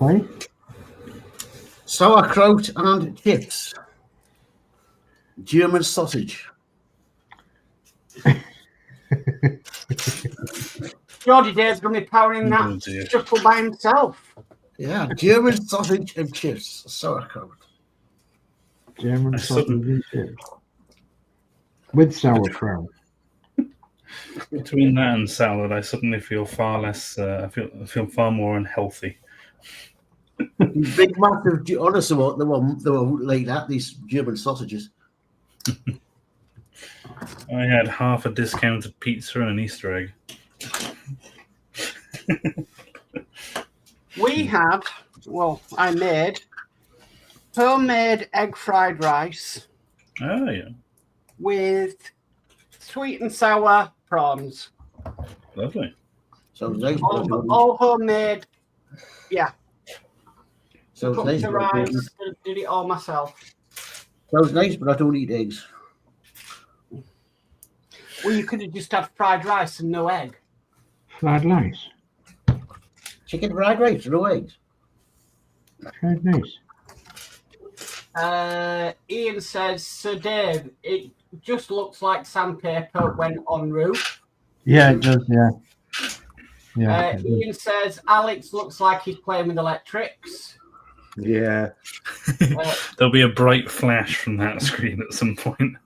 Okay. Sauerkraut and chips. German sausage. Geordie Dave's going to be powering that shuffle by himself. Yeah, German sausage and chips. Sauerkraut. German sausage and chips. With sauerkraut. Between that and salad, I suddenly feel far less. I feel far more unhealthy. Big, massive. Honestly, they were like that. These German sausages. I had half a discounted pizza and an Easter egg. We had, I made homemade egg fried rice. Oh yeah. With sweet and sour prawns. Lovely. Sounds nice. All homemade. Yeah. Sounds Cooked nice. the rice, did it all myself. Sounds nice, but I don't eat eggs. Well, you could have just had fried rice and no egg. Fried rice? Chicken fried rice, no eggs. Fried rice. Ian says, Sir Dave, it just looks like sandpaper went on roof. Yeah, it does, yeah. Yeah. Ian says, Alex looks like he's playing with electrics. Yeah. There'll be a bright flash from that screen at some point.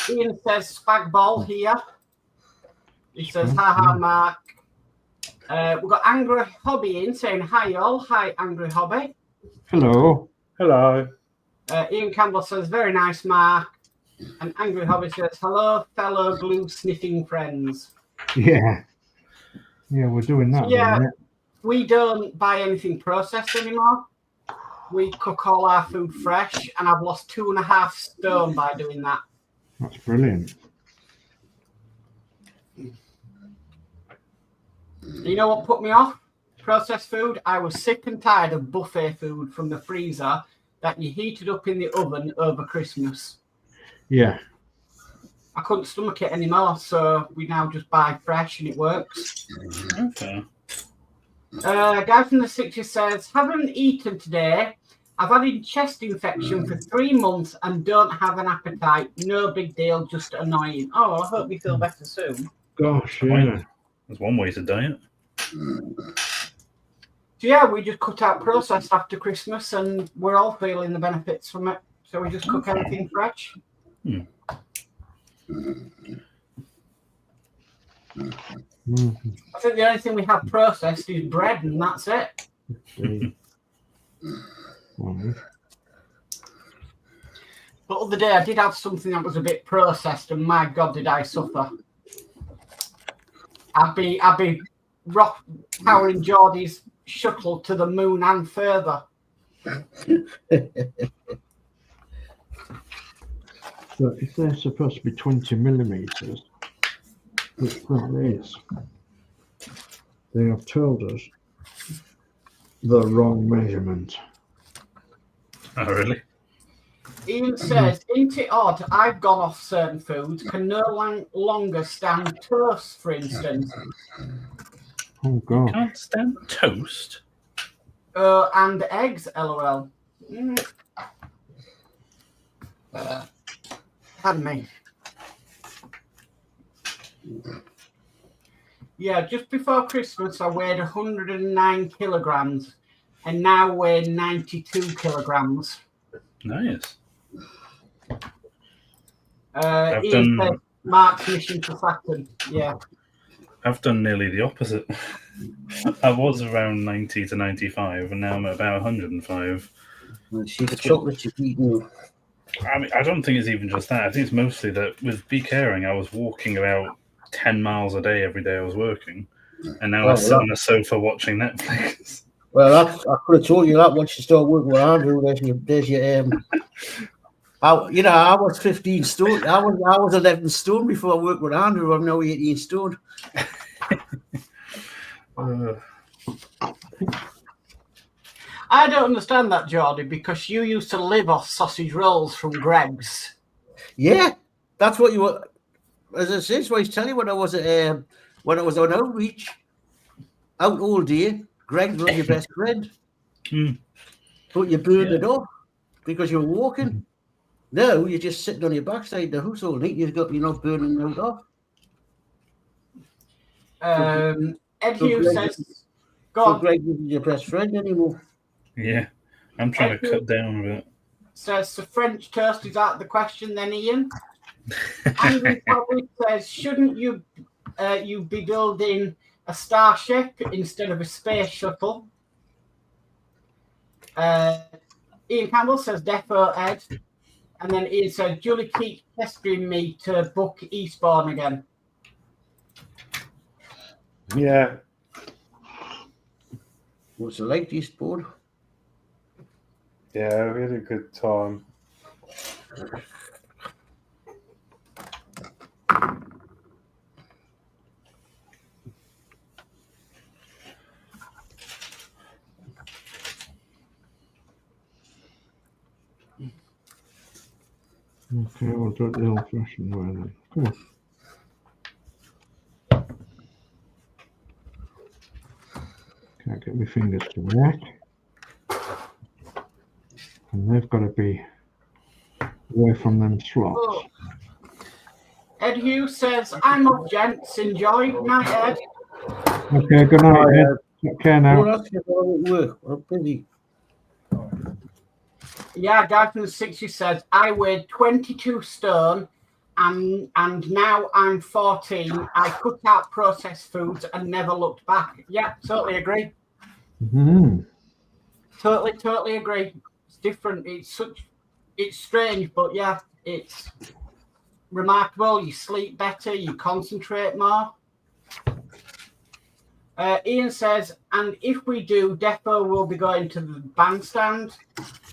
Ian says, spag ball here. He says, haha, Mark. We've got Angry Hobby in saying hi all. Hi, Angry Hobby. Hello. Hello. Ian Campbell says very nice, Mark. And Angry Hobby says hello, fellow glue sniffing friends. Yeah. Yeah, we're doing that. Yeah. Then, We don't buy anything processed anymore. We cook all our food fresh, and I've lost 2.5 stone by doing that. That's brilliant. You know what put me off processed food? I was sick and tired of buffet food from the freezer that you heated up in the oven over Christmas. Yeah. I couldn't stomach it anymore, so we now just buy fresh and it works. Okay. Guy from the 60s says, haven't eaten today. I've had a chest infection for 3 months and don't have an appetite. No big deal, just annoying. Oh, I hope you feel better soon. Gosh, yeah. There's one way to diet. So yeah, we just cut out processed after Christmas and we're all feeling the benefits from it. So we just cook everything fresh. Mhm. I think the only thing we have processed is bread and that's it. But other day I did have something that was a bit processed and my God did I suffer. I'd be powering Geordie's shuttle to the moon and further. So if they're supposed to be 20 millimeters, which that is, they have told us the wrong measurement. Oh, really? Ian says, isn't it odd I've gone off certain foods, can no longer stand toast, for instance. Oh, God. Can't stand toast? And eggs, lol. Pardon me. Yeah, just before Christmas I weighed 109 kilograms and now weigh 92 kilograms. Nice. Ian said Mark's mission to Saturn. Yeah. I've done nearly the opposite. I was around 90 to 95 and now I'm at about 105. See the chocolate you've eaten. I mean, I don't think it's even just that. I think it's mostly that with Be Caring, I was walking about 10 miles a day every day I was working. And now I sit on the sofa watching Netflix. Well, I could have told you that once you start working with Andrew. There's your I was 15 stone. I was 11 stone before I worked with Andrew. I'm now 18 stone. I don't understand that, Geordie, because you used to live off sausage rolls from Greg's. Yeah, that's what you were. As I said, so I was telling you when I was on outreach, out all day. Greg's was your best friend, but you burned it off because you were walking. No, you're just sitting on your backside. The house all night. You're not burning it off. Ed Hughes says, "Go on." Greg isn't your best friend anymore. Yeah, I'm trying to cut down a bit. Says the French toast is out of the question. Then Ian. Andrew probably says, "Shouldn't you be building a starship instead of a space shuttle?" Ian Campbell says, "Defo Ed," and then Ian says, "Julie keeps pestering me to book Eastbourne again." Yeah. What's it like, Eastbourne? Yeah, we had a good time. Okay, we'll do it the old-fashioned way then. Come on. Can't get my fingers to work. And they've got to be away from them slots. Oh. Ed Hughes says, "I'm up, gents. Enjoy. Night, Ed." Okay, good night, Ed. Take care now. Well, that's just all at work. I'm busy. Yeah, guy from the 60s says, "I weighed 22 stone and now I'm 14. I cut out processed foods and never looked back. Yeah, totally agree. Totally agree. It's different. It's strange, but yeah, it's remarkable. You sleep better, you concentrate more. Ian says, and if we do, Defo will be going to the bandstand.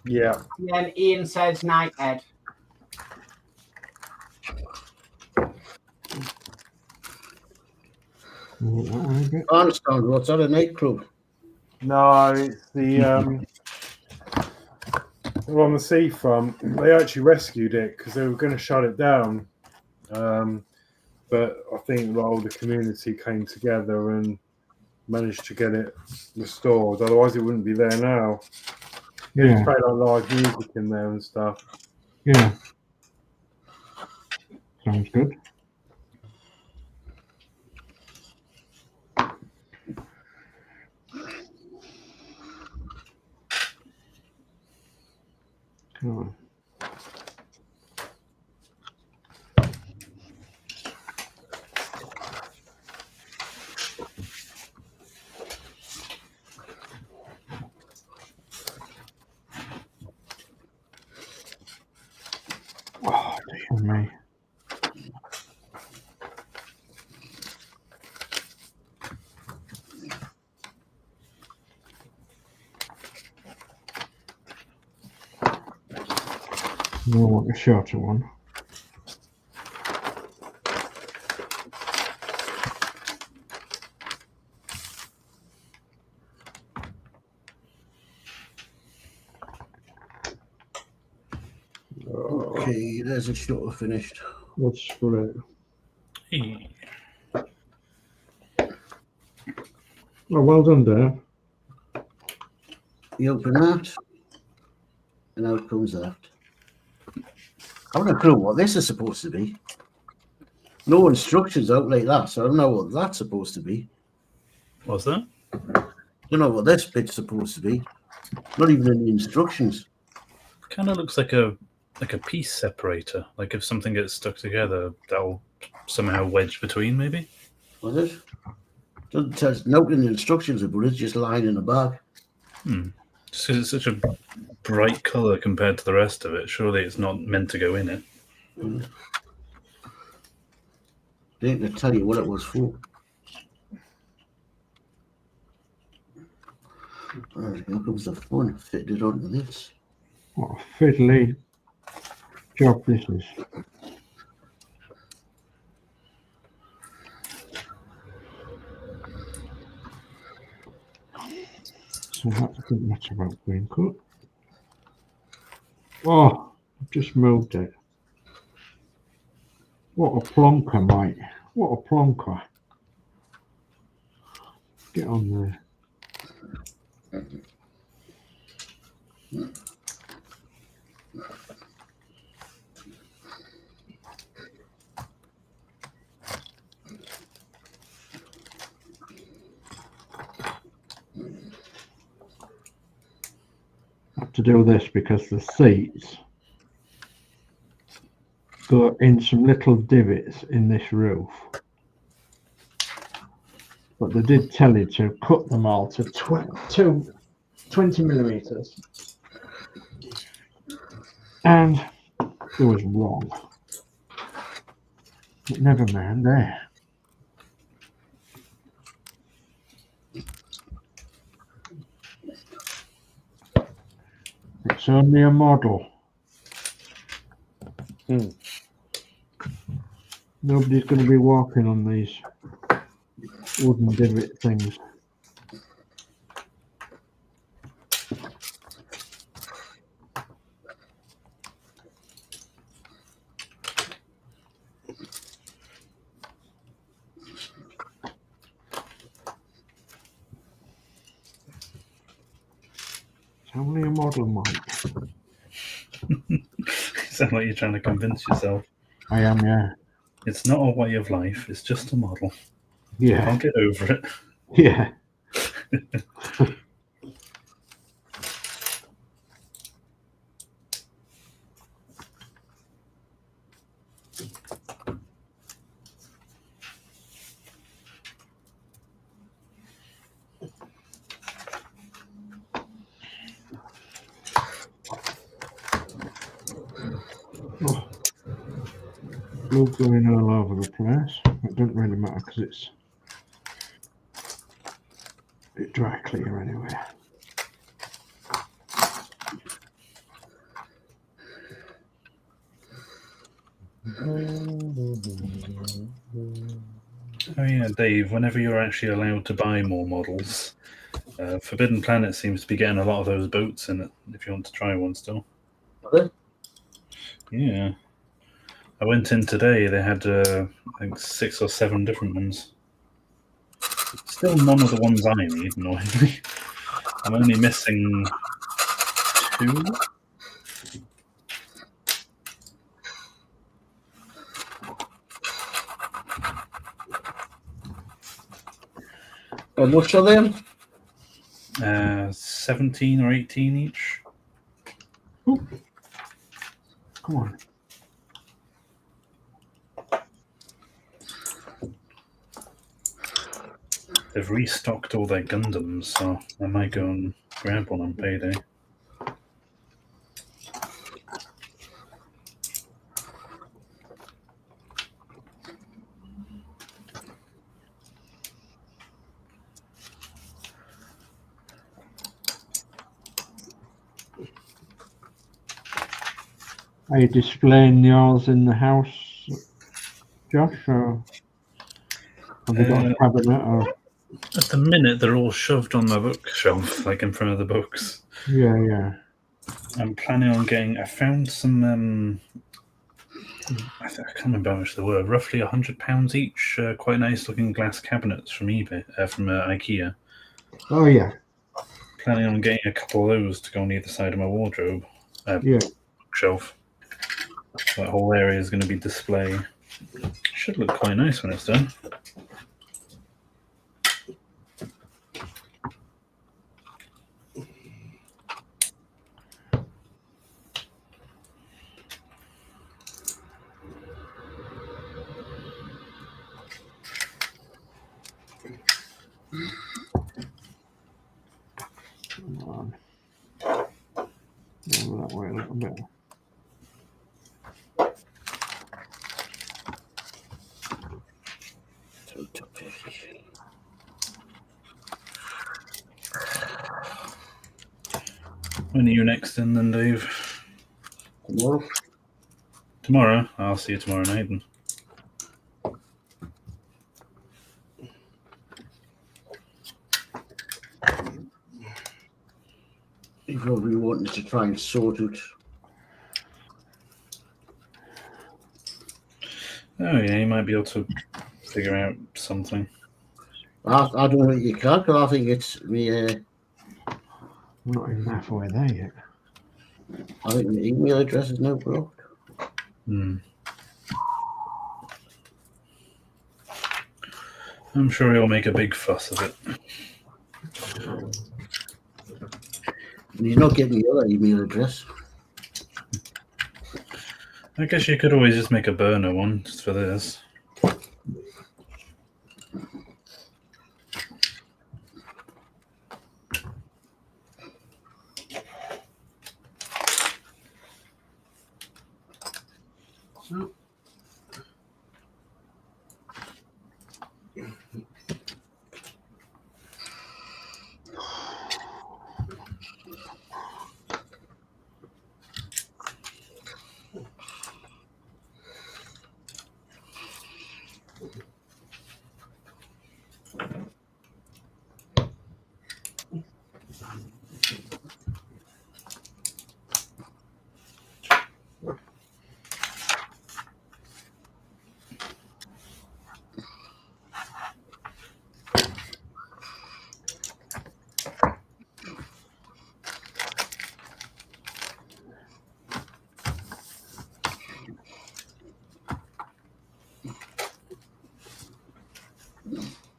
Yeah. And then Ian says, night, Ed. Bandstand, what's that, a nightclub? No, it's the they're on the seafront. They actually rescued it because they were going to shut it down. But I think the whole community came together and managed to get it restored. Otherwise, it wouldn't be there now. Yeah. They play like live music in there and stuff. Yeah. Sounds good. Cool. Oh, dear me. I want a shorter one. Okay, there's a shorter finished. Let's split it. Hey. Oh, well done, Dave. You open that, and out comes that. I haven't a clue what this is supposed to be. No instructions out like that, so I don't know what that's supposed to be. What's that? Don't know what this bit's supposed to be. Not even in the instructions. Kind of looks like a piece separator. Like if something gets stuck together, that'll somehow wedge between, maybe. Was it? Doesn't tell us nothing in the instructions about it, just lying in a bag. Just 'cause it's such a bright colour compared to the rest of it, surely it's not meant to go in it. They didn't tell you what it was for. Alright, here comes the fun. Fitted onto this. What a fiddly job this is. So that doesn't matter about green cut. Oh, I've just moved it. What a plonker, mate. What a plonker. Get on there. Have to do this because the seats go in some little divots in this roof. But they did tell you to cut them all to 20 millimeters. And it was wrong. But never mind there. It's only a model. Nobody's going to be walking on these wooden divot things. It's only a model, Mike. You sound like you're trying to convince yourself. I am, yeah. It's not a way of life, it's just a model. Yeah. I'll get over it. Yeah. Oh, glue going all over the place. It doesn't really matter because it's dry clear anyway. Oh yeah, Dave, whenever you're actually allowed to buy more models, Forbidden Planet seems to be getting a lot of those boats in it, if you want to try one still. Are they? Yeah. I went in today, they had, I think, 6 or 7 different ones. Still none of the ones I need, annoyingly. I'm only missing 2. How much are they? 17 or 18 each. Ooh. Come on. They've restocked all their Gundams, so I might go and grab one on payday. Are you displaying yours in the house, Josh, or have you got a cabinet? Or... At the minute, they're all shoved on my bookshelf, like in front of the books. Yeah. I'm planning on getting. I found some. I can't remember how much they were. Roughly £100 each. Quite nice looking glass cabinets from eBay, from IKEA. Oh yeah. Planning on getting a couple of those to go on either side of my wardrobe. Yeah. Bookshelf. That whole area is going to be display. Should look quite nice when it's done. Come on. Over that way a little bit. When are you next in then, Dave? Tomorrow. Tomorrow? I'll see you tomorrow night then. You probably wanted to try and sort it. Oh yeah, you might be able to figure out something. I don't think you can, because I think it's me. We're not even halfway there yet. I think the email address is now blocked. I'm sure he'll make a big fuss of it. And he's not getting the other email address. I guess you could always just make a burner one just for this.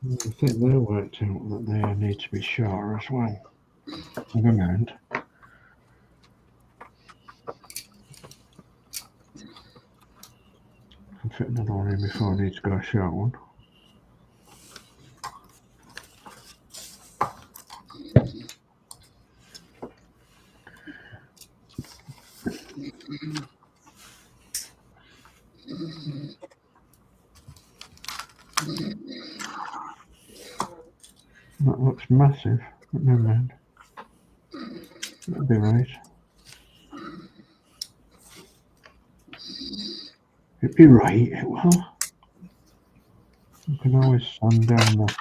I think they worked out that they need to be shorter as well. Never mind. fit another one in before I need to go a short one. That looks massive, but never mind. That'll be right. It'd be right, it will. You can always sand down the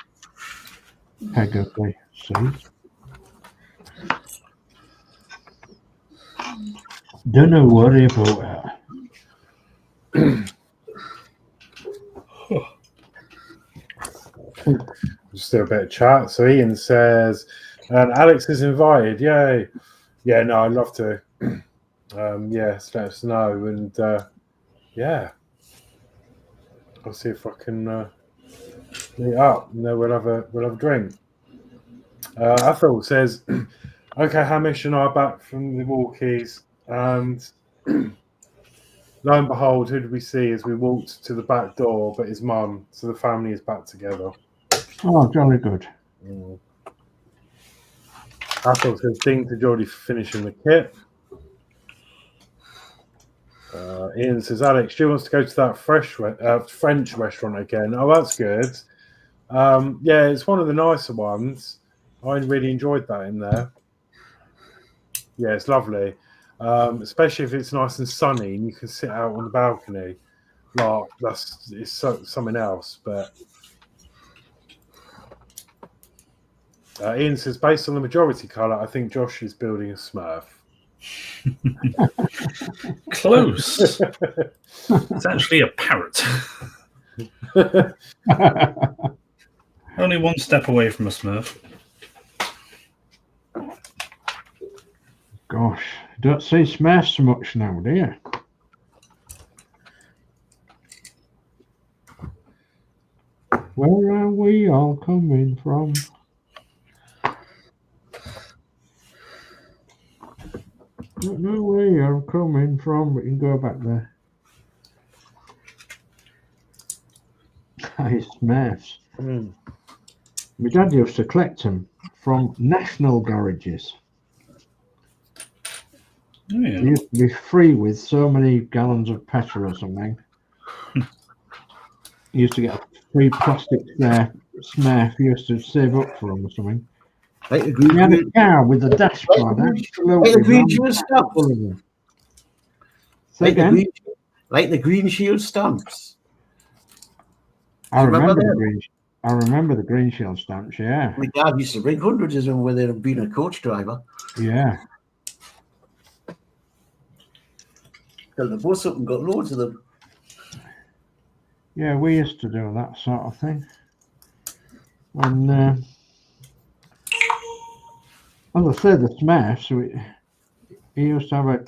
peg of the seat. Don't worry about that. Just do a bit of chat. So Ian says, and Alex is invited. Yay. Yeah, no, I'd love to. Yes, let us know. And yeah, I'll see if I can meet up. And then we'll have a drink. Ethel says, okay, Hamish and I are back from the walkies. And lo and behold, who did we see as we walked to the back door? But his mum. So the family is back together. Oh, jolly good. Ethel says, ding to Geordie for finishing the kit. Ian says, Alex, she wants to go to that French restaurant again. Oh, that's good. Yeah, it's one of the nicer ones. I really enjoyed that in there. Yeah, it's lovely. Especially if it's nice and sunny and you can sit out on the balcony. Like, it's something else. But Ian says, based on the majority colour, I think Josh is building a Smurf. Close. It's actually a parrot. Only one step away from a Smurf. Gosh, don't see Smurfs so much now, do you? Where are we all coming from? Don't know where you're coming from, but you can go back there. Nice Smurfs. My dad used to collect them from national garages. Oh, yeah. They used to be free with so many gallons of petrol or something. You used to get a free plastic Smurf. You used to save up for them or something. Like the We had a green, car with a dashboard. like the green shield stamps. Say again? Like the green shield stamps. I remember them? the green shield stamps, yeah. My dad used to bring hundreds of them when they'd been a coach driver. Yeah. Filled the bus up and got loads of them. Yeah, we used to do that sort of thing. And as I said, the Smurfs, he used to have a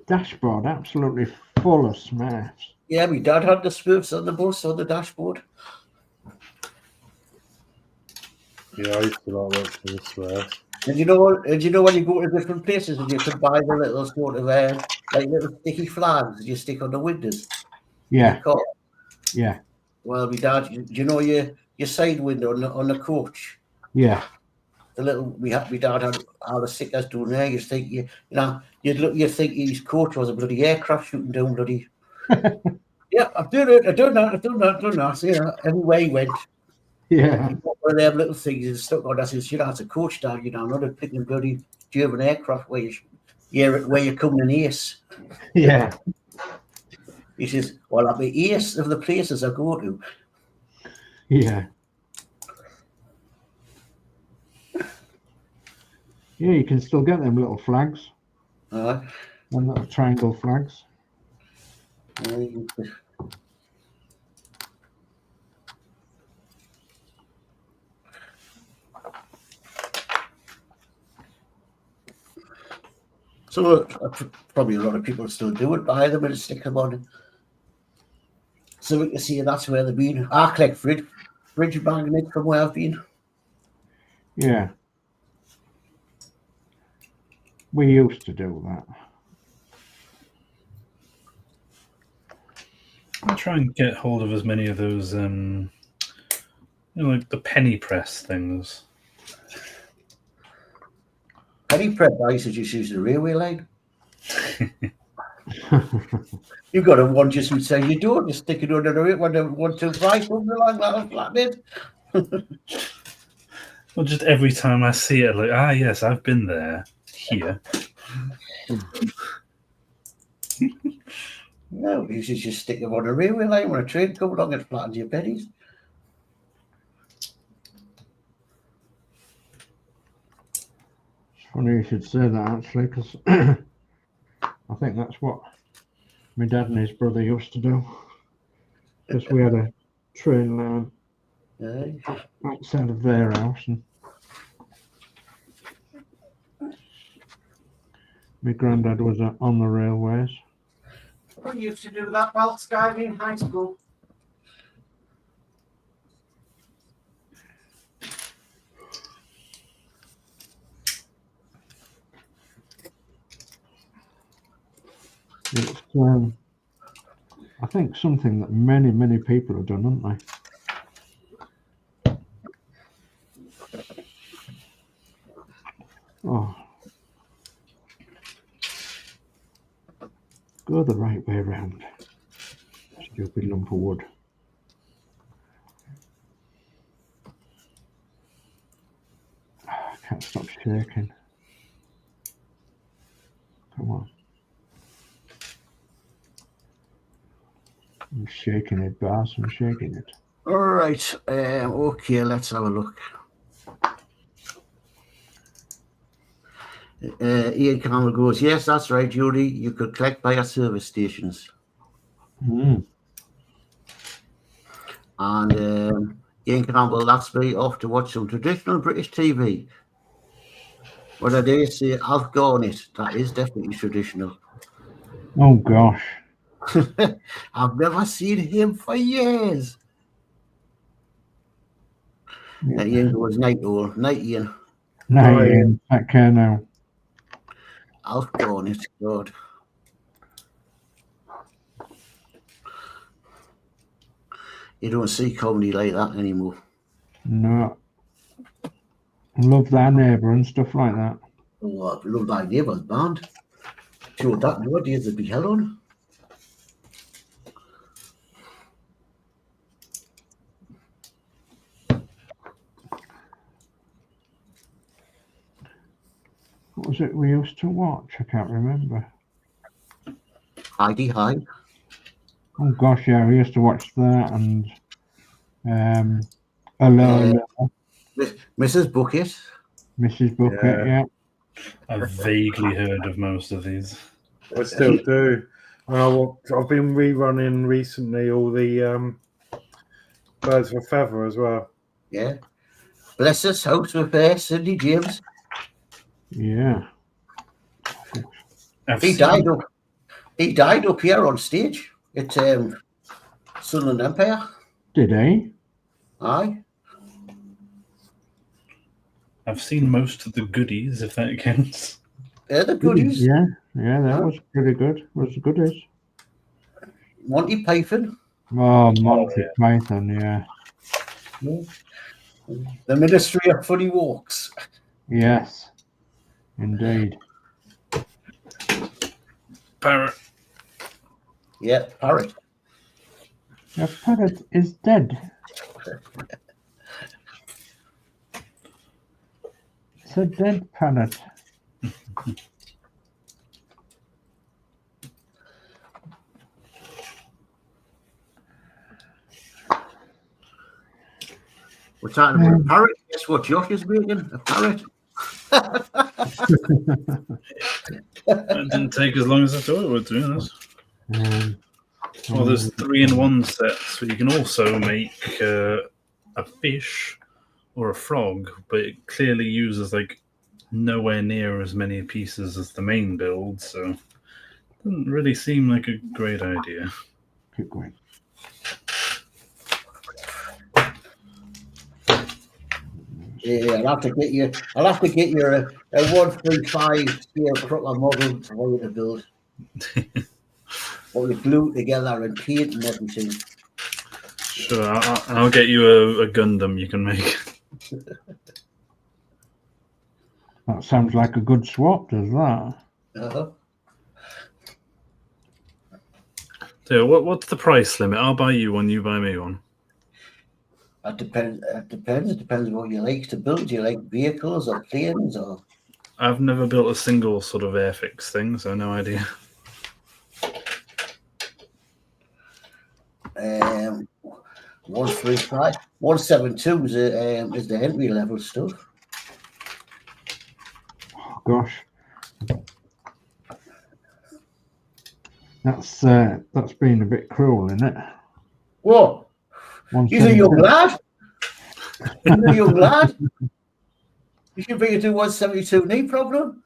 dashboard absolutely full of Smurfs. Yeah, my dad had the Smurfs on the bus on the dashboard. Yeah, I used to like watching the Smurf. And you know what? And you know when you go to different places and you can buy the little sort of like little sticky flags you stick on the windows. Yeah. Yeah. Well, my dad, you know your side window on the coach. Yeah. The little my dad had all the stickers down there. You think you'd think his coach was a bloody aircraft shooting down bloody. Yeah, I've done it. I've done that. So, everywhere he went. Yeah. One of them little things is stuck on. I says, that's a coach down, not a picking bloody German aircraft where you're coming in ace. Yeah. He says, well, I'll be ace of the places I go to. Yeah. Yeah, you can still get them little flags. Them little triangle flags. So probably a lot of people still do it, buy them and stick them on. So we can see that's where they've been. I collect fridge magnets from where I've been. Yeah. We used to do that. I'll try and get hold of as many of those, like the penny press things. Penny prep, I used to just use the railway line. You've got a one just inside your door, just stick it under the 125, something like that, flatbed. Well, just every time I see it, like, yes, I've been there, here. No, you should just stick them on a railway line when a train comes along and flattens your pennies. It's funny you should say that, actually, because I think that's what my dad and his brother used to do. Because we had a train line outside of their house, and my granddad was on the railways. I used to do that while skiving in high school. It's, I think, something that many people have done, haven't they? Oh. Go the right way around. Stupid lump of wood. I can't stop shaking. Come on. I'm shaking it, boss. I'm shaking it. All right. Okay, let's have a look. Ian Campbell goes, yes, that's right, Judy. You could collect by our service stations. Mm. And Ian Campbell, that's me off to watch some traditional British TV. What I dare say, I've gone it. That is definitely traditional. Oh, gosh. I've never seen him for years. Yeah. Ian goes, night, all. Night, Ian. No, Ian. Take care now. I've gone it, God. You don't see comedy like that anymore. No. Love Thy Neighbour and stuff like that. Oh, I love Thy Neighbour's band. Sure, that nowadays would be hell on. What was it we used to watch? I can't remember. Heidi High. Oh gosh, yeah, we used to watch that and Hello, Mrs. Bucket. Mrs. Bucket, yeah. I've vaguely heard of most of these. I still do. I've been rerunning recently all the Birds of a Feather as well. Yeah. Bless us, House Repair, Cindy James. Yeah. He died up here on stage at Sunderland Empire. Did he? Aye. I've seen most of the goodies, if that counts. They're the goodies. Yeah, that was pretty good. Was the goodies. Monty Python. Oh, Monty Python, yeah. The Ministry of Funny Walks. Yes, indeed. Parrot. Yeah, Parrot. Your parrot is dead. It's a dead parrot. We're talking about a parrot. Guess what Josh is making? A parrot. That didn't take as long as I thought it would, to be honest. Well, there's 3-in-1 sets, but you can also make a fish or a frog, but it clearly uses like nowhere near as many pieces as the main build, so it doesn't really seem like a great idea. Keep going. Yeah, I'll have to get you a 135 scale crupper model for you to build. All the glue together and paint and everything. Sure, I'll get you a Gundam you can make. That sounds like a good swap, does that? Uh-huh. So what's the price limit? I'll buy you one, you buy me one. It depends. It depends what you like to build. Do you like vehicles or planes or? I've never built a single sort of airfix thing, so no idea. 135, 172 is the entry level stuff. Oh, gosh. That's been a bit cruel, isn't it? What? He's a young lad. He's a young lad. You should bring it to 172, no problem.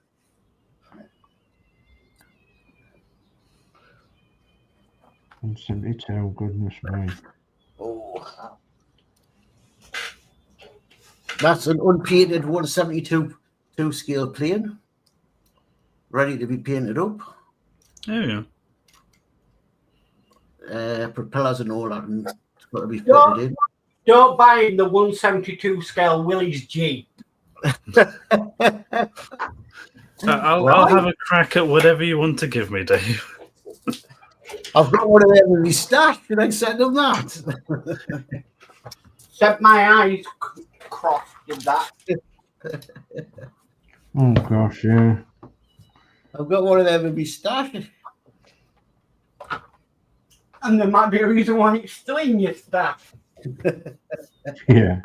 $172, goodness me. Oh. That's an unpainted 172 scale plane, ready to be painted up. Oh yeah. Propellers and all that, and it's got to be fitted in. Don't buy the 172 scale Willys Jeep. I'll have a crack at whatever you want to give me, Dave. I've got one of them in my stash. Should I send them that? Set my eyes crossed with that. Oh gosh, yeah. I've got one of them in my stash. And there might be a reason why it's still in your staff. Yeah.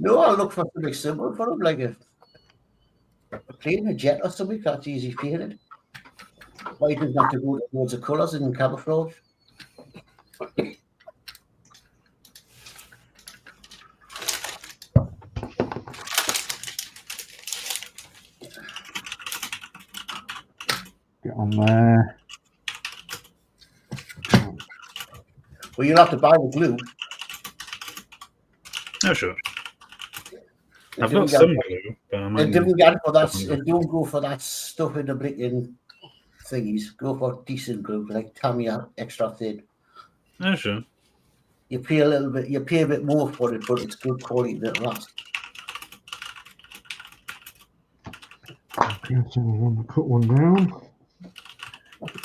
No, I'll look for something simple for him, like a plane, a jet or something that's easy painted. Why doesn't have to go to loads of colours and camouflage? Get on there. Well, you'll have to buy the glue. Oh sure. It I've got didn't some get- glue, but I It might didn't get for that. It don't go for that stuff in the bricking thingies. Go for decent glue, like Tamiya extra thin. Oh sure. You pay a little bit. You pay a bit more for it, but it's good quality that lasts. Okay, so we want to cut one down.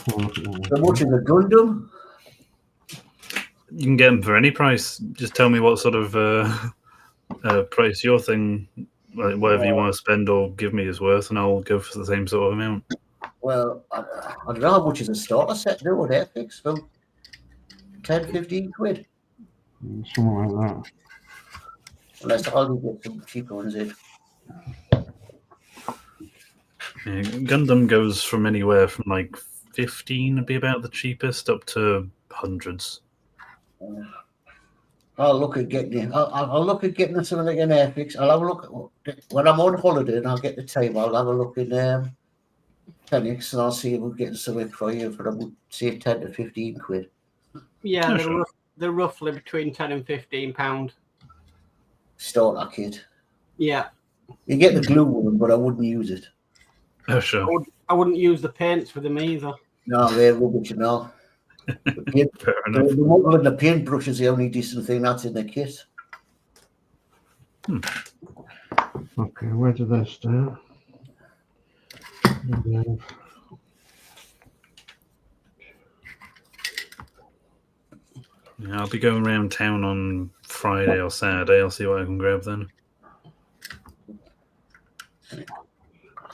So much in the Gundam. You can get them for any price. Just tell me what sort of price your thing, like whatever you want to spend or give me is worth, and I'll go for the same sort of amount. Well, I don't know how much is a starter set now with Airfix. Well, 10, 15 quid. Something like that. Unless I'll get some cheaper ones in. Yeah, Gundam goes from anywhere from like 15 would be about the cheapest up to hundreds. I'll look at getting. I'll look at getting something like an Airfix. I'll have a look when I'm on holiday and I'll get the time. I'll have a look in Phoenix and I'll see if we're getting something for you for about say 10 to 15 quid. Yeah, Oh, they're, sure. they're roughly between £10 and £15. Starter kit. Yeah, You get the glue with them, but I wouldn't use it. Oh sure. I wouldn't use the paints with them either. No, they're rubbish, you know. Fair enough. The model and the paintbrush is the only decent thing that's in the kit. Okay, where do they start? Yeah, I'll be going around town on Friday or Saturday. I'll see what I can grab then.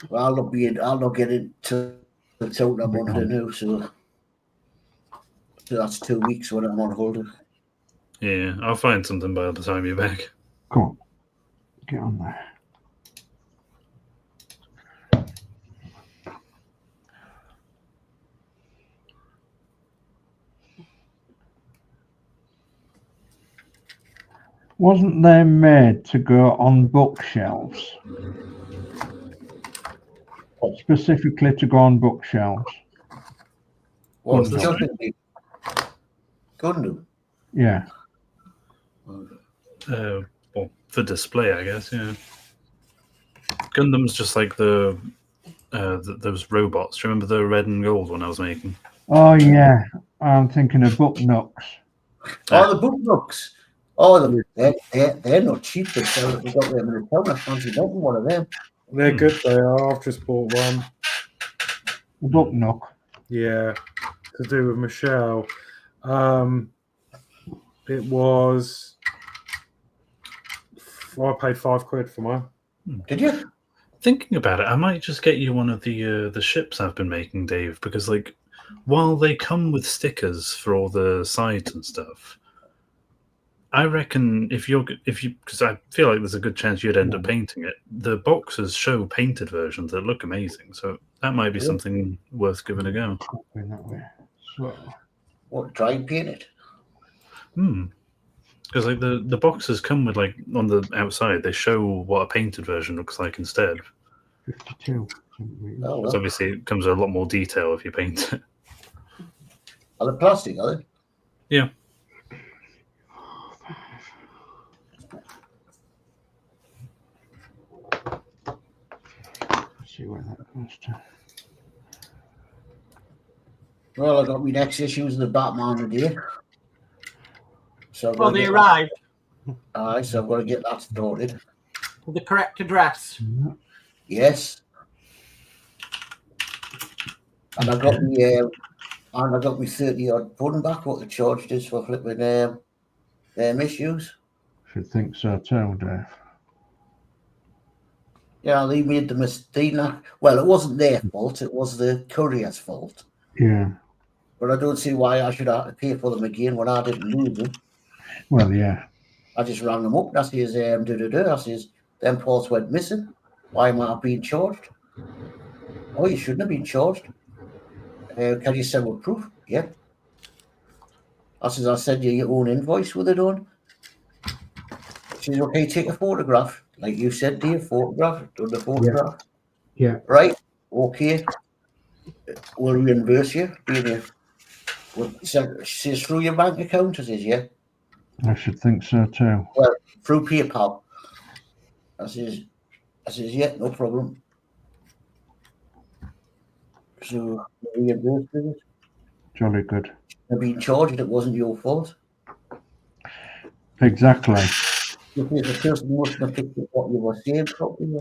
Well, I'll not get into the town I'm on now, so that's 2 weeks when I'm on holiday. Yeah, I'll find something by the time you're back. Come on. Get on there. Wasn't they made to go on bookshelves? Specifically to go on bookshelves? What's Gundam. jumping me? Gundam. Yeah. well, for display, I guess. Yeah. Gundam's just like those robots. Do you remember the red and gold one I was making? Oh yeah, I'm thinking of book nooks. Oh, the book books. Oh, they're not cheap. They got them in the town. I fancy getting one of them. They're good. They are. I've just bought one. The book nook. Yeah, to do with Michelle. It was. I paid £5 for mine. Did you? Thinking about it, I might just get you one of the ships I've been making, Dave, because like while they come with stickers for all the sides and stuff, I reckon if you because I feel like there's a good chance you'd end up painting it. The boxes show painted versions that look amazing, so that might be something worth giving a go. So, What, dry paint it? Because like the boxes come with like on the outside, they show what a painted version looks like instead. 52. Oh, Because obviously it comes with a lot more detail if you paint it. Are they plastic, are they? Yeah. Let's see where that goes to. Well, I got my next issues of the Batman today. So Well, they arrived. Aye, so I've got to get that sorted. With the correct address. Yes. And I got me 30-odd pudding back. What the charge is for flipping them issues. Should think so too, Dave. Yeah, they made the mistake. Well, it wasn't their fault. It was the courier's fault. Yeah. But I don't see why I should have to pay for them again when I didn't lose them. Well, yeah. I just rang them up. I says, I says, them parts went missing. Why am I being charged? Oh, you shouldn't have been charged. Can you send with proof? Yeah. I says, I'll send you your own invoice with it on. She says, okay, take a photograph. Like you said, Dave, photograph. Done the photograph. Yeah. Right. Okay. We'll reimburse you. She says, through your bank account? I says, yeah. I should think so too. Well, through PayPal. I says, yeah, no problem. So, reimbursed with it. Jolly good. You're being charged. It wasn't your fault. Exactly. Because the person mustn't have picked up what you were saying properly.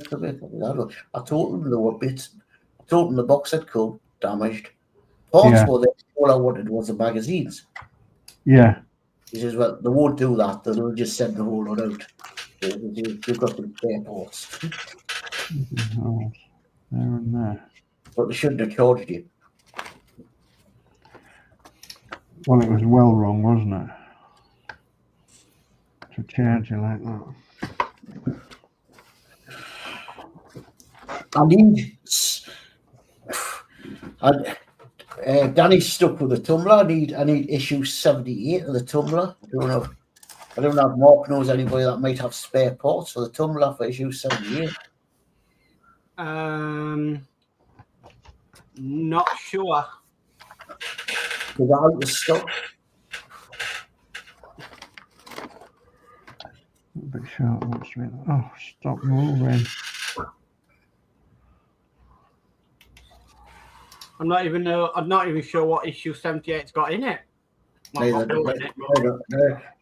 I told them there were bits. I told them the box had come damaged. Parts were there. All I wanted was the magazines. Yeah. He says, well, they won't do that. They'll just send the whole lot out. They've got some spare parts. Oh, there and there. But they shouldn't have charged you. Well, it was well wrong, wasn't it? To charge you like that. Danny's stuck with the tumbler. I need issue 78 of the tumbler. I don't know if Mark knows anybody that might have spare parts for the tumbler for issue 78. Not sure. Because I out of stock. A bit short. What's it? Oh, stop moving. I'm not even sure what issue 78's got in it.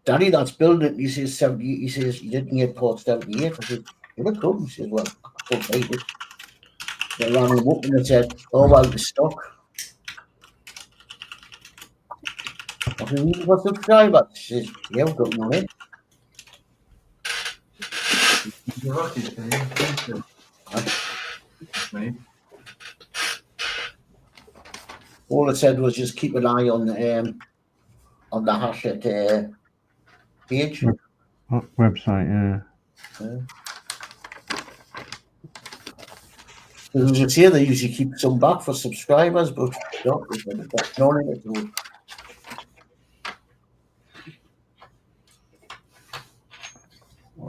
Danny, that's building it. He says 78. He says you didn't get parts 78. I said, well, it comes. He says, well, I can't make it. They ran him up and they said, oh, out of stock. I said, what's the subscriber? She says, yeah, we've got one in. All it said was just keep an eye on the hash at page. Website, yeah. As you say, they usually keep some back for subscribers, but no, none in it.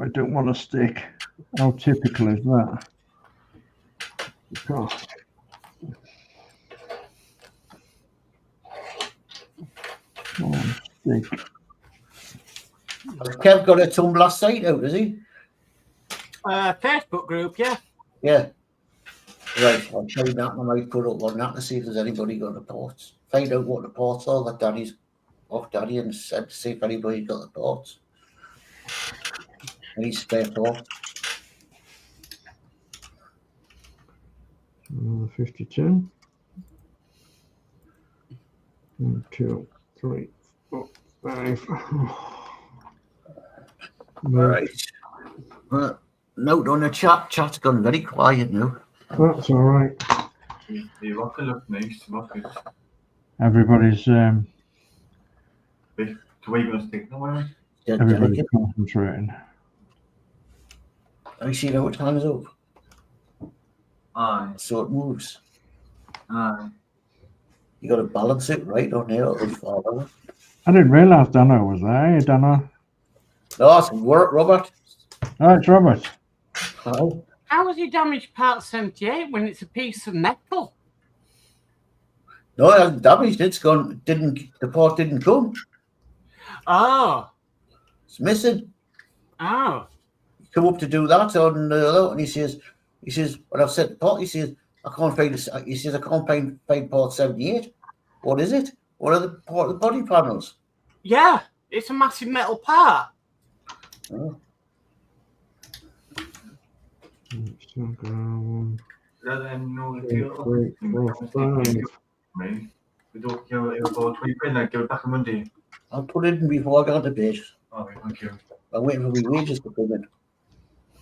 I don't want to stick. How typical is that? Oh. Come on, stick. Has Kev got a Tumblr site out, has he? Facebook group, yeah. Yeah. Right, I'll try that. I might put up on that to see if there's anybody got reports. Find out what reports are that Daddy's off Daddy and said to see if anybody got reports. Any spare thoughts? 52. 1, 2, 3, 4, 5. Right. Note on the chat. Chat's gone very quiet now. That's all right. The rocket looked nice. Rocket. Everybody's The way you're going to stick them away. everybody's concentrating. I see how it hangs up. Aye. So it moves. Aye. You got to balance it right on there. I didn't realise Danno was there. Hey, Danno. No, it's work, Robert. Oh, it's Robert. Hi. How was you damaged part 78 when it's a piece of metal? No, it hasn't damaged. It's gone. The part didn't come. Oh. It's missing. Oh. Come up to do that on and he says, when I've set the part, he says, I can't find this. He says, I can't find part 78. What is it? What are the part of the body panels? Yeah, it's a massive metal part. Oh. No, 3, 4, 5. We don't give it about 20 quid and give it back on Monday. I'll put it in before I go to bed. All right, thank you. I'm waiting for my wages to come in.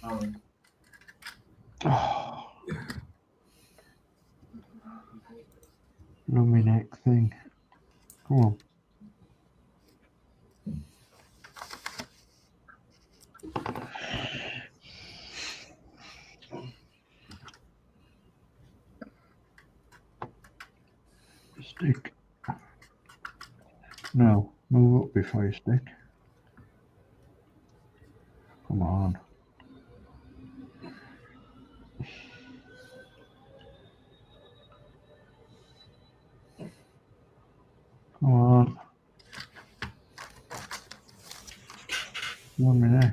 All right. Oh. Lummy neck thing. Come on. Stick. No, move up before you stick. Come on. Come on. One minute.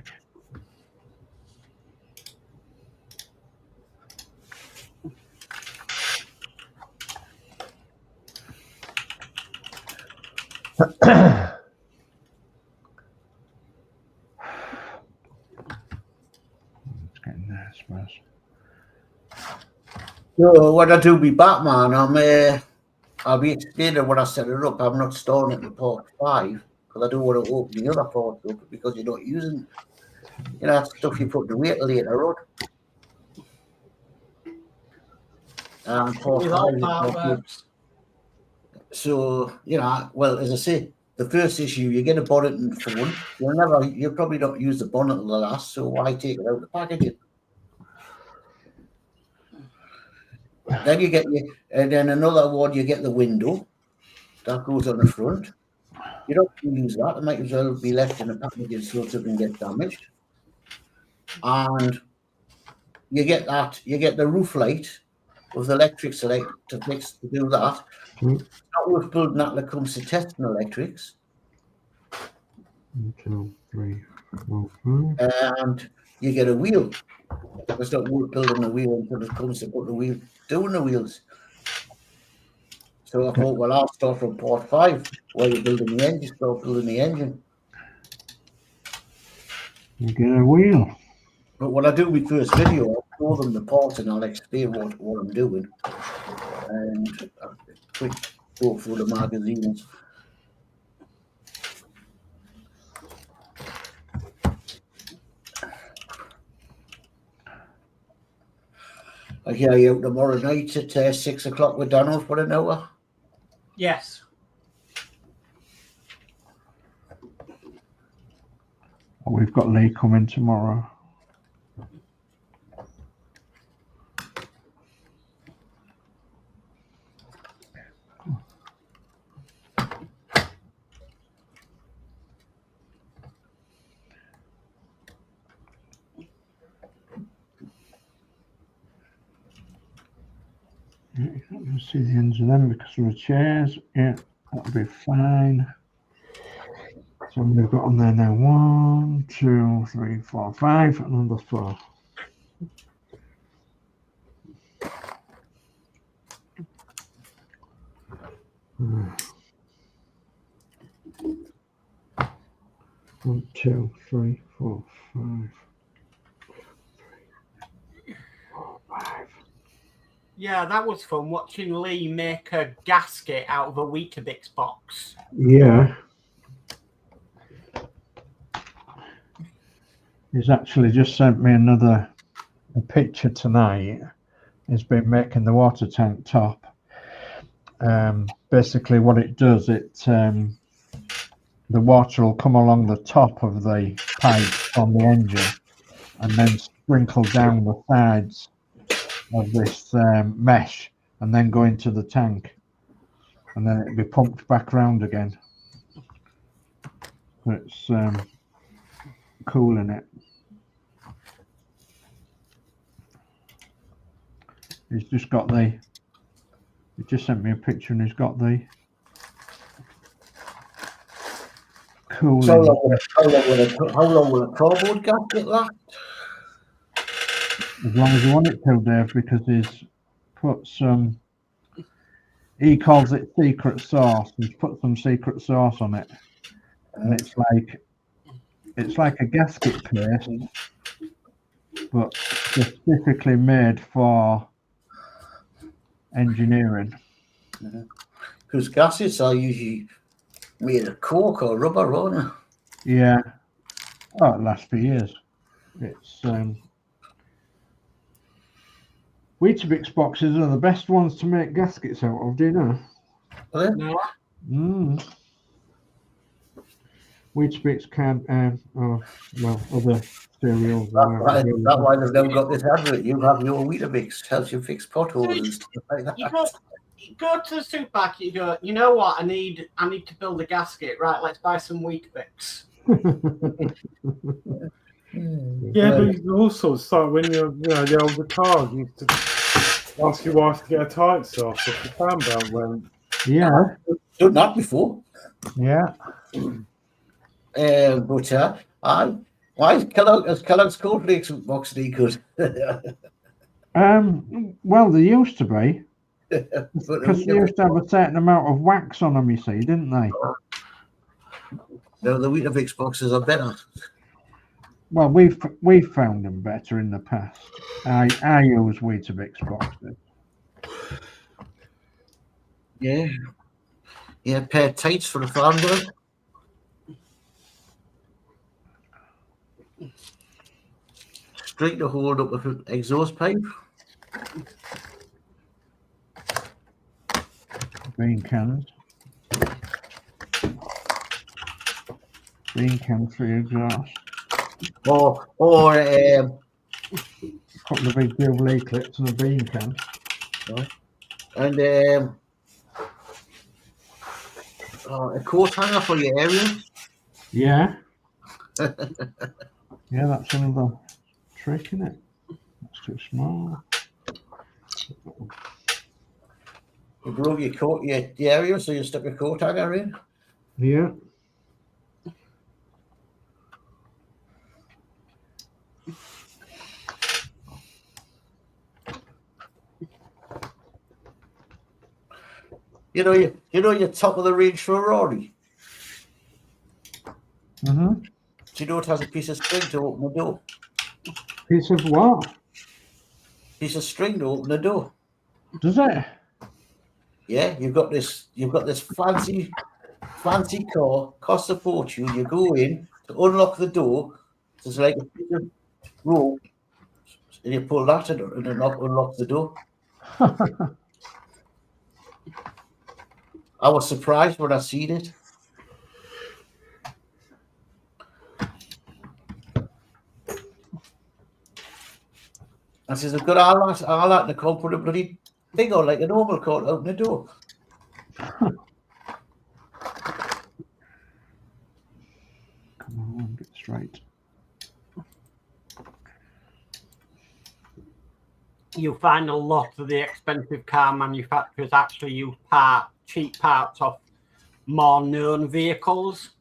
It's getting there, I suppose. So what I do with Batman, I'll be explaining when I set it up. I'm not storing it in port 5 because I don't want to open the other port up because you're not using, that stuff you put away later on. Port 5 so, well, as I say, the first issue, you get a bonnet and phone. You'll probably not use the bonnet till the last, so why take it out of the packaging? Then you get and then another one, you get the window that goes on the front. You don't use that; it might as well be left in the packaging so it doesn't get damaged. And you get the roof light with the electric select to do that. It's not worth building that when it comes to testing electrics. 1, 2, 3, 4, 5. And you get a wheel. It's not worth building a wheel until it comes to put the wheel, doing the wheels. So I thought, well, I'll start from port 5 while you're building the engine. Start building the engine. You get a wheel. But when I do my first video, I'll show them the parts and I'll explain what I'm doing. And a quick go through the magazines. I hear you out tomorrow night at 6 o'clock with Danno for an hour. Yes. We've got Lee coming tomorrow. You can see the ends of them because of the chairs. Yeah, that'll be fine. So we've got on there now 1, 2, 3, 4, 5, and number 4. One, 2, 3, 4, 5. 5. Yeah, that was fun watching Lee make a gasket out of a Weetabix box. Yeah. He's actually just sent me a picture tonight. He's been making the water tank top. Basically what it does, the water will come along the top of the pipe on the engine and then sprinkle down the sides of this mesh and then go into the tank, and then it'll be pumped back around again. It's cool, in it. He's just got he just sent me a picture, and he's got the cooling. How long will a cardboard gasket last? As long as you want it to, Dave, because he's put some, he calls it secret sauce. He's put some secret sauce on it. And it's like a gasket paste, but specifically made for engineering. Because gaskets are usually made of cork or rubber, aren't they? Yeah. Oh, it lasts for years. It's Weetabix boxes are the best ones to make gaskets out of, do you know? Are they? No. Weetabix can other cereals. That's why they've never got this advert. You have your Weetabix, helps you fix potholes and stuff like that. You go to the supermarket, you go, you know what, I need to build a gasket. Right, let's buy some Weetabix. Yeah, but you also start when you're, the older cars, you used to ask your wife to get a tight sauce if the fan belt went. Yeah. Done that before. Yeah. Why is Kellogg's cornflakes box any good? Well, they used to be. But Because they used to have a certain amount of wax on them, you see, didn't they? No, the Weetabix boxes are better. Well, we've found them better in the past. I use Weetabix boxes. Yeah. Yeah, a pair of tights for the farm girl. String to hold up an exhaust pipe. Bean cans. Bean cans for your exhaust. Or A couple of big double clips and a bean can. and a coat hanger for your area. Yeah. Yeah, that's another trick, isn't it? That's too small. You broke your area, so you stuck a coat hanger in. Yeah. You know your top of the range Ferrari. Mm-hmm. Do you know it has a piece of string to open the door? Piece of what? Piece of string to open the door. Does it? Yeah, you've got this fancy car, costs a fortune. You go in to unlock the door. There's like a piece of rope, and you pull that and it unlocks the door. I was surprised when I seen it. I says, I've got all that in the car, put a bloody thing on like a normal car to open the door. Come on, get straight. You find a lot of the expensive car manufacturers actually use cheap parts of more known vehicles.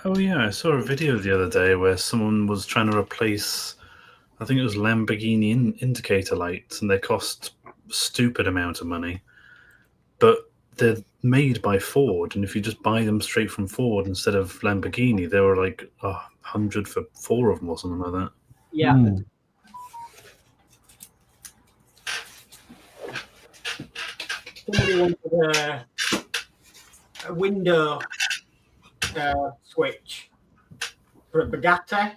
Oh yeah, I saw a video the other day where someone was trying to replace, I think it was Lamborghini indicator lights, and they cost a stupid amount of money. But they're made by Ford, and if you just buy them straight from Ford instead of Lamborghini, they were like 100 for 4 of them or something like that. Yeah. Mm. Somebody wanted a window switch for a Bugatti,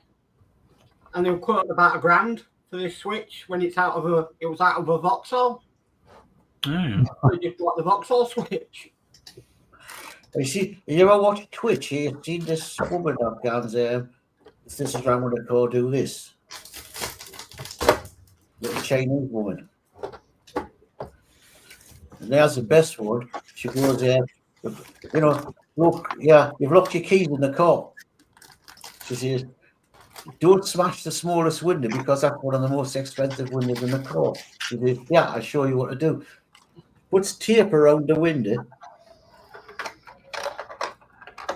and they were quoting about £1,000 for this switch when it was out of a Vauxhall. Oh, yeah. They just got the Vauxhall switch. You see, you ever watch Twitch? You see this woman that goes, this is around what they call do this. Little Chinese woman. And there's the best one. She goes, you know, look, yeah, you've locked your keys in the car. She says, don't smash the smallest window because that's one of the most expensive windows in the car. She says, yeah, I'll show you what to do. Puts tape around the window,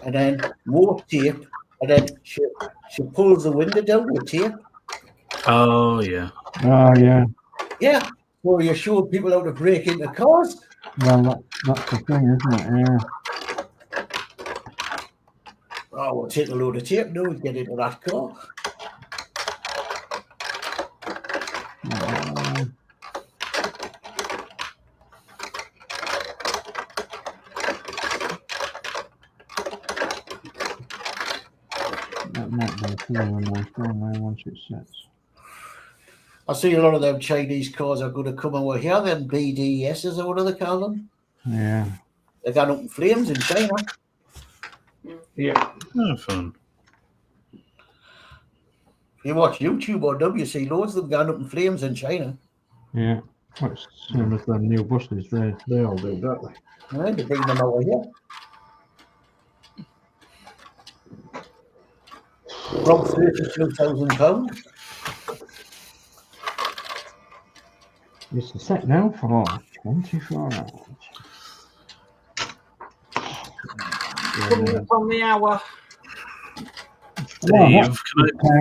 and then more tape, and then she pulls the window down with tape. Oh yeah. Oh, yeah. Yeah, well, you're showing people how to break into cars. Well, that's the thing, isn't it? Yeah. Oh, we'll take a load of tape now and get into that car. That might be clear on my phone now once it sets. I see a lot of them Chinese cars are going to come over here, them BDSs or what do they call them? Yeah. They've gone up in flames in China. Yeah. Oh, fun. If you watch YouTube or them, you see loads of them gone up in flames in China. Yeah. Well, it's the same as the new buses. They all do, don't they? Right, they bring them over here. From £32,000. It's set now for 24 hours. Coming up on the hour. Dave,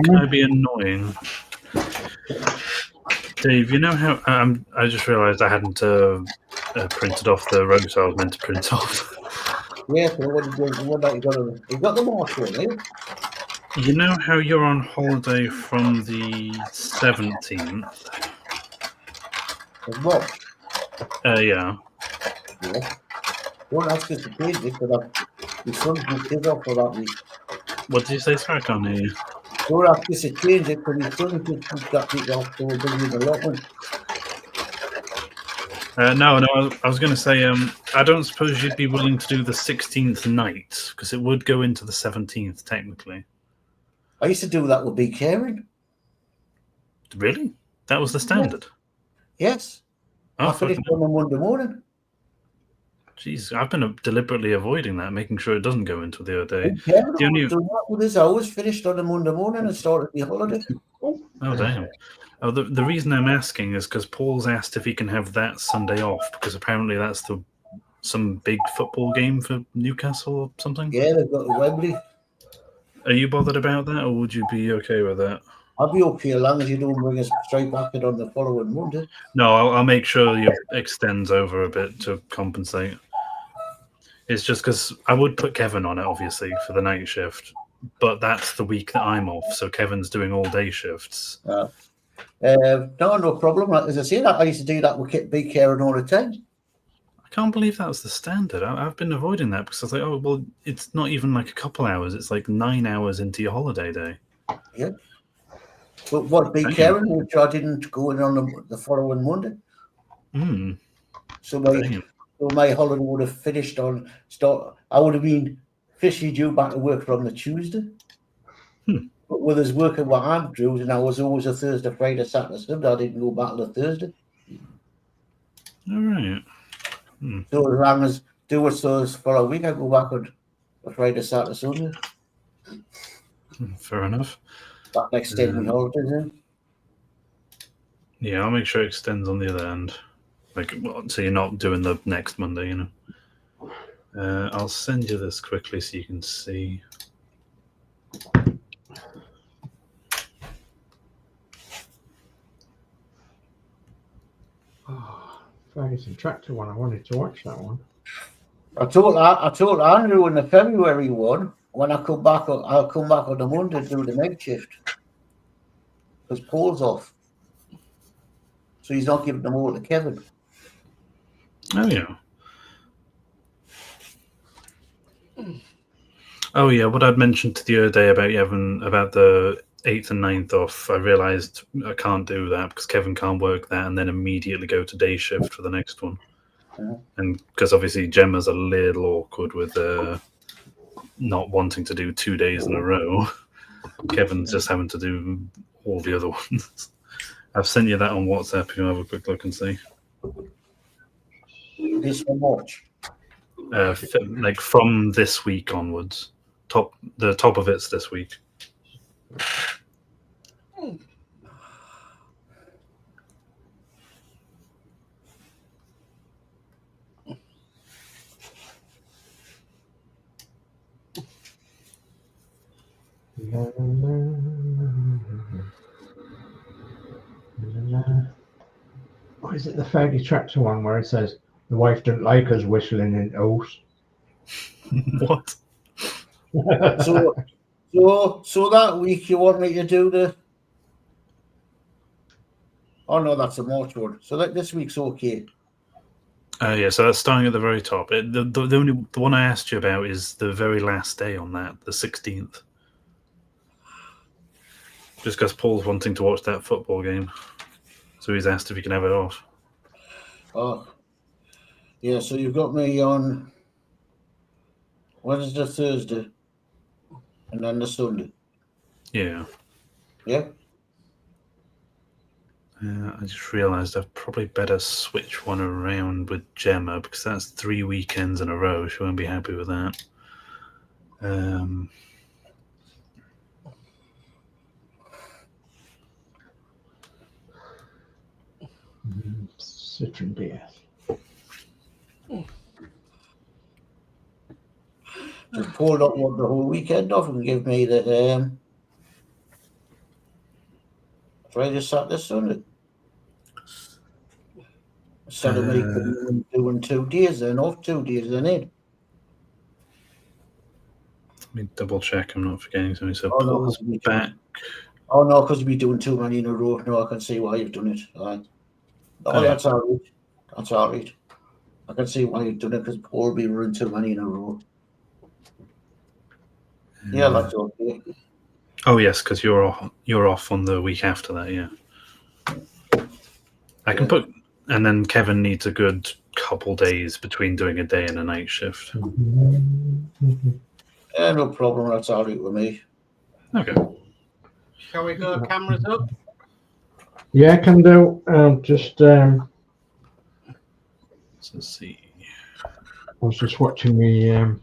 can I be annoying? Dave, you know how I just realised I hadn't printed off the rows I was meant to print off. Yeah, so what you got the marker, eh? You know how you're on holiday from the 17th? As well. Yeah. Yeah. Don't ask us to change it, but the son's booked his off for that week. What did you say? Sorry, I can't hear you. Don't ask us to change it, but his son just booked that week off, so we'll bring you the allotment. No, I was going to say, I don't suppose you'd be willing to do the 16th night, because it would go into the 17th, technically. I used to do that with Big Karen. Really? That was the standard? Yes. Oh, I finished on a Monday morning. Jeez, I've been deliberately avoiding that, making sure it doesn't go into the other day. Big Karen The only- was doing that with his hours, finished on a Monday morning and started the holiday. Oh, damn. Oh, the reason I'm asking is because Paul's asked if he can have that Sunday off, because apparently that's some big football game for Newcastle or something. Yeah, they've got the Wembley. Are you bothered about that, or would you be okay with that? I'll be up here as long as you don't bring us straight back in on the following Monday. No, I'll make sure you extends over a bit to compensate. It's just because I would put Kevin on it, obviously, for the night shift, but that's the week that I'm off, so Kevin's doing all day shifts. No problem. As I say, I used to do that with Big Karen all the time. I can't believe that was the standard. I've been avoiding that because I was like, oh, well, it's not even like a couple hours. It's like 9 hours into your holiday day. Yeah. But what Big Karen, which I didn't go in on the following Monday. So my holiday would have finished I would have been officially due back to work from the Tuesday. But with us working with Andrews, and I was always a Thursday, Friday, Saturday, Sunday, I didn't go back to the Thursday. All right. So as long as do it so for a week, I go back on a Friday, Saturday, Sunday. Fair enough. That next day when holidays in. Yeah, I'll make sure it extends on the other end. So you're not doing the next Monday, you know. I'll send you this quickly so you can see. Ferguson tractor one. I wanted to watch that one. I told Andrew in the February one, when I come back, I'll come back on the Monday to do the night shift. Because Paul's off. So he's not giving them all to Kevin. Oh, yeah. Oh, yeah. What I'd mentioned to the other day about Evan, about the 8th and 9th off, I realised I can't do that because Kevin can't work that and then immediately go to day shift for the next one. And because obviously Gemma's a little awkward with not wanting to do 2 days in a row. Kevin's just having to do all the other ones. I've sent you that on WhatsApp. You have a quick look and see. This one watch. Like from this week onwards. The top of it's this week. Or is it the Fergie tractor one where it says the wife don't like us whistling in oaths? What? So that week you want me to do the... Oh no, that's a March one. So this week's okay. Yeah, so that's starting at the very top. The one I asked you about is the very last day on that, the 16th. Just because Paul's wanting to watch that football game. So he's asked if he can have it off. Oh. Yeah, so you've got me on Wednesday, Thursday, and then the Sunday. Yeah. Yeah? I just realised I've probably better switch one around with Gemma because that's 3 weekends in a row. She won't be happy with that. Citron beer. Just Paul don't want the whole weekend off and give me the Friday, Saturday, Sunday. Instead of me doing 2 days and off 2 days and in. Let me double check I'm not forgetting something. So Oh, no, Paul's back. Oh no, because we're doing too many in a row. No, I can see why you've done it. Oh, Oh, that's all right. That's all right. I can see why you've done it because Paul will be running too many in a row. Yeah, that's okay. Oh yes, because you're off on the week after that. Yeah, I can put, and then Kevin needs a good couple days between doing a day and a night shift. Yeah, no problem. That's all right with me. Okay. Shall we go cameras up? Yeah, can do. Just Let's see. I was just watching the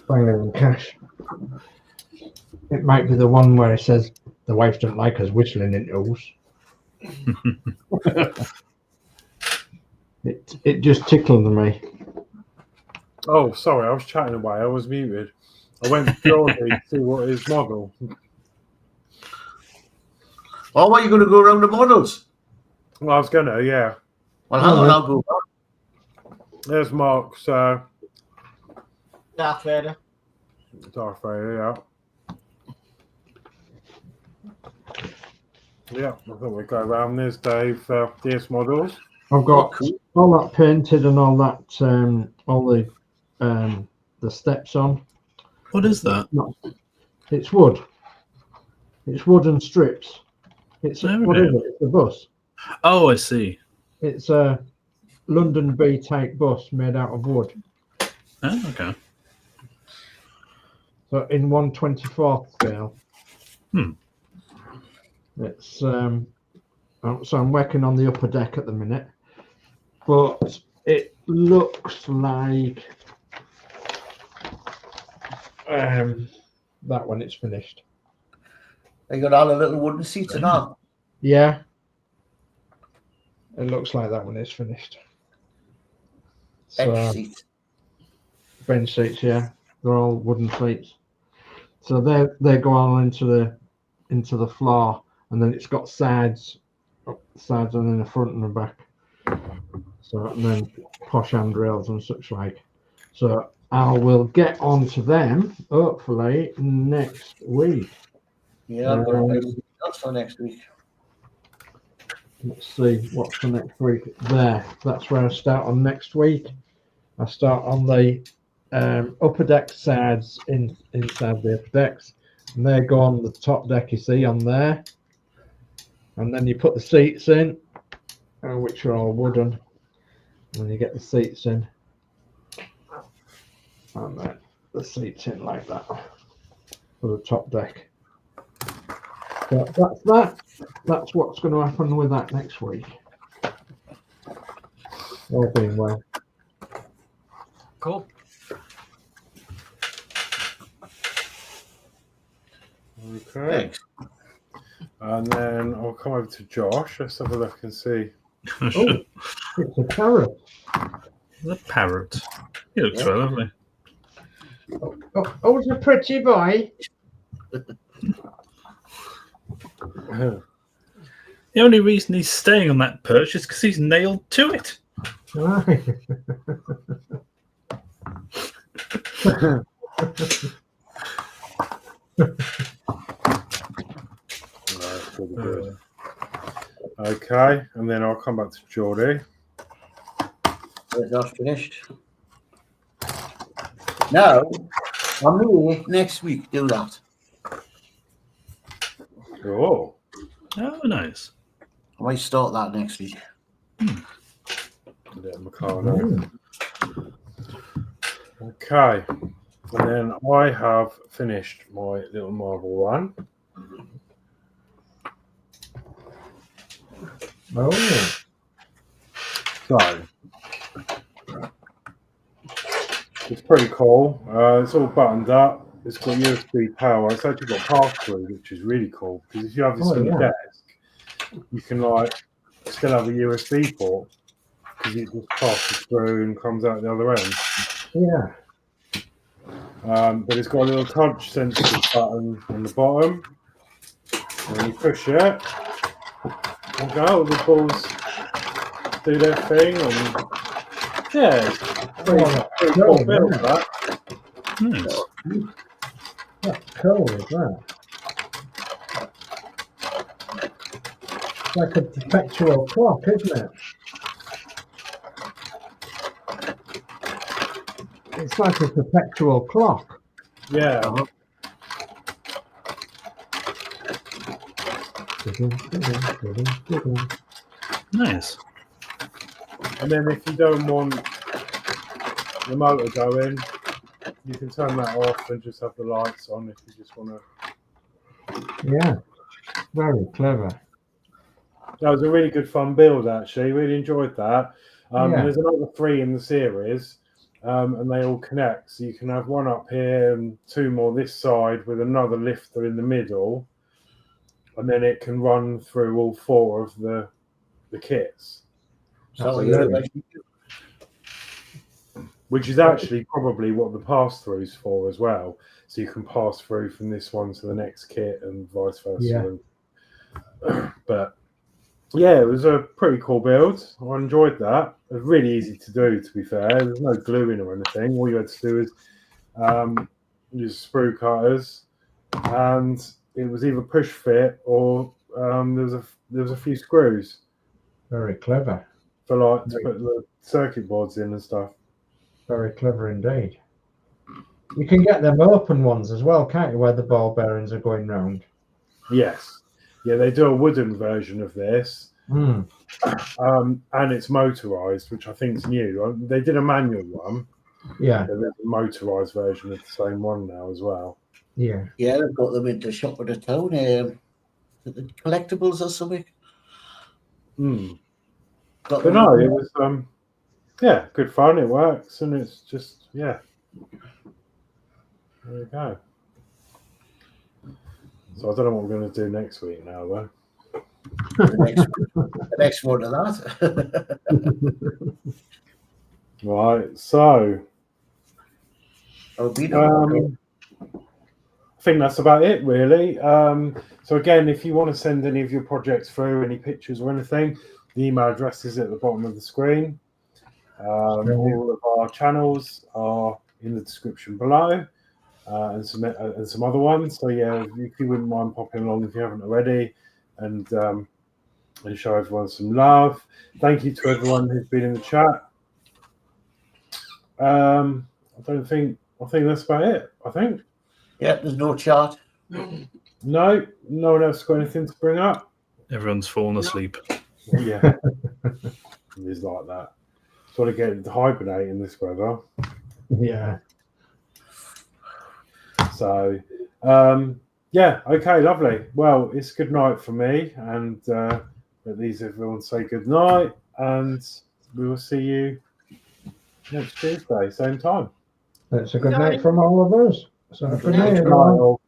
Banger and Cash. It might be the one where it says the wife don't like us whistling in oaths. It just tickled me. Oh, sorry, I was chatting away. I was muted. I went to Geordie to see what his model. Oh, what, you going to go around the models? Well, I was going to, yeah. Well, hang on, I'll go back. There's Mark's Darth Vader. Darth Vader, yeah. I thought we'd go around. There's Dave, DS Models. I've got all that painted and all that, all the steps on. What is that? It's wood. It's wooden strips. It's what is it? It's a bus. Oh, I see. It's a London B type bus made out of wood. Oh, okay. So in 1/24 scale. It's so I'm working on the upper deck at the minute, but it looks like that when it's finished. They got all the little wooden seats and all. Yeah, it looks like that when it's finished. Bench seats. Bench seats, yeah, they're all wooden seats. So they go on into the floor, and then it's got sides and then the front and the back. So, and then posh handrails and such like. So I will get on to them hopefully next week. Yeah, I've got a few shots for next week. Let's see what's for next week. There, that's where I start on next week. I start on the upper deck sides inside the upper decks, and they go on the top deck. You see on there, and then you put the seats in, which are all wooden, and you get the seats in, and then the seats in like that for the top deck. So that's that. That's what's going to happen with that next week. All being well. Cool. Okay. Thanks. And then I'll come over to Josh. Let's have a look and see. Oh, it's a parrot. The parrot. He looks very lovely. Oh, it's a pretty boy. The only reason he's staying on that perch is because he's nailed to it. That's really good. Okay, and then I'll come back to Geordie. That's finished. No, I'm here next week. Do that. Oh, Oh, nice. I might start that next week. let Mccuk know. Okay, and then I have finished my little marble one. Oh, So it's pretty cool. It's all buttoned up. It's got USB power. It's actually got pass-through, which is really cool because if you have this on your desk, you can like still have a USB port because it just passes through and comes out the other end. yeah. But it's got a little touch sensitive button on the bottom. And when you push it, and go, the balls do their thing. And yeah, it's pretty cool build, that. Nice. That's cool, is that? It's like a perpetual clock, isn't it? It's like a perpetual clock. Yeah. Nice. And then if you don't want the motor going, you can turn that off and just have the lights on if you just want to. Yeah, very clever. That was a really good fun build, actually. Really enjoyed that. Yeah. There's another 3 in the series, and they all connect. So you can have one up here and 2 more this side with another lifter in the middle, and then it can run through all 4 of the kits. So Which is actually probably what the pass-through's for as well. So you can pass through from this one to the next kit and vice versa. Yeah. But yeah, it was a pretty cool build. I enjoyed that. It was really easy to do, to be fair. There's no gluing or anything. All you had to do is use sprue cutters, and it was either push fit or there was a few screws Very clever. for like to put the circuit boards in and stuff. Very clever indeed. You can get them open ones as well, can't you, where the ball bearings are going round? Yes. Yeah, they do a wooden version of this. Mm. And it's motorized, which I think is new. They did a manual one. Yeah, There's a motorized version of the same one now as well. yeah. yeah, they've got them into shop at the town. The collectibles or something. But no, it was yeah, good fun. It works, and it's just yeah. There you go. So I don't know what we're going to do next week now, though. The next one of that. Right, so I think that's about it, really. So again, if you want to send any of your projects through, any pictures or anything, the email address is at the bottom of the screen. All of our channels are in the description below, and some other ones. So yeah, if you wouldn't mind popping along if you haven't already, and show everyone some love. Thank you to everyone who's been in the chat. I think that's about it. I think. Yeah, there's no chart. No one else got anything to bring up. Everyone's fallen asleep. Yeah, it's like that. Sort of getting to hibernate in this weather. Yeah. So, yeah, okay, lovely. Well, it's good night for me, and at least everyone say good night, and we will see you next Tuesday, same time. That's a good night from all of us. So good night, Good night, everyone. all.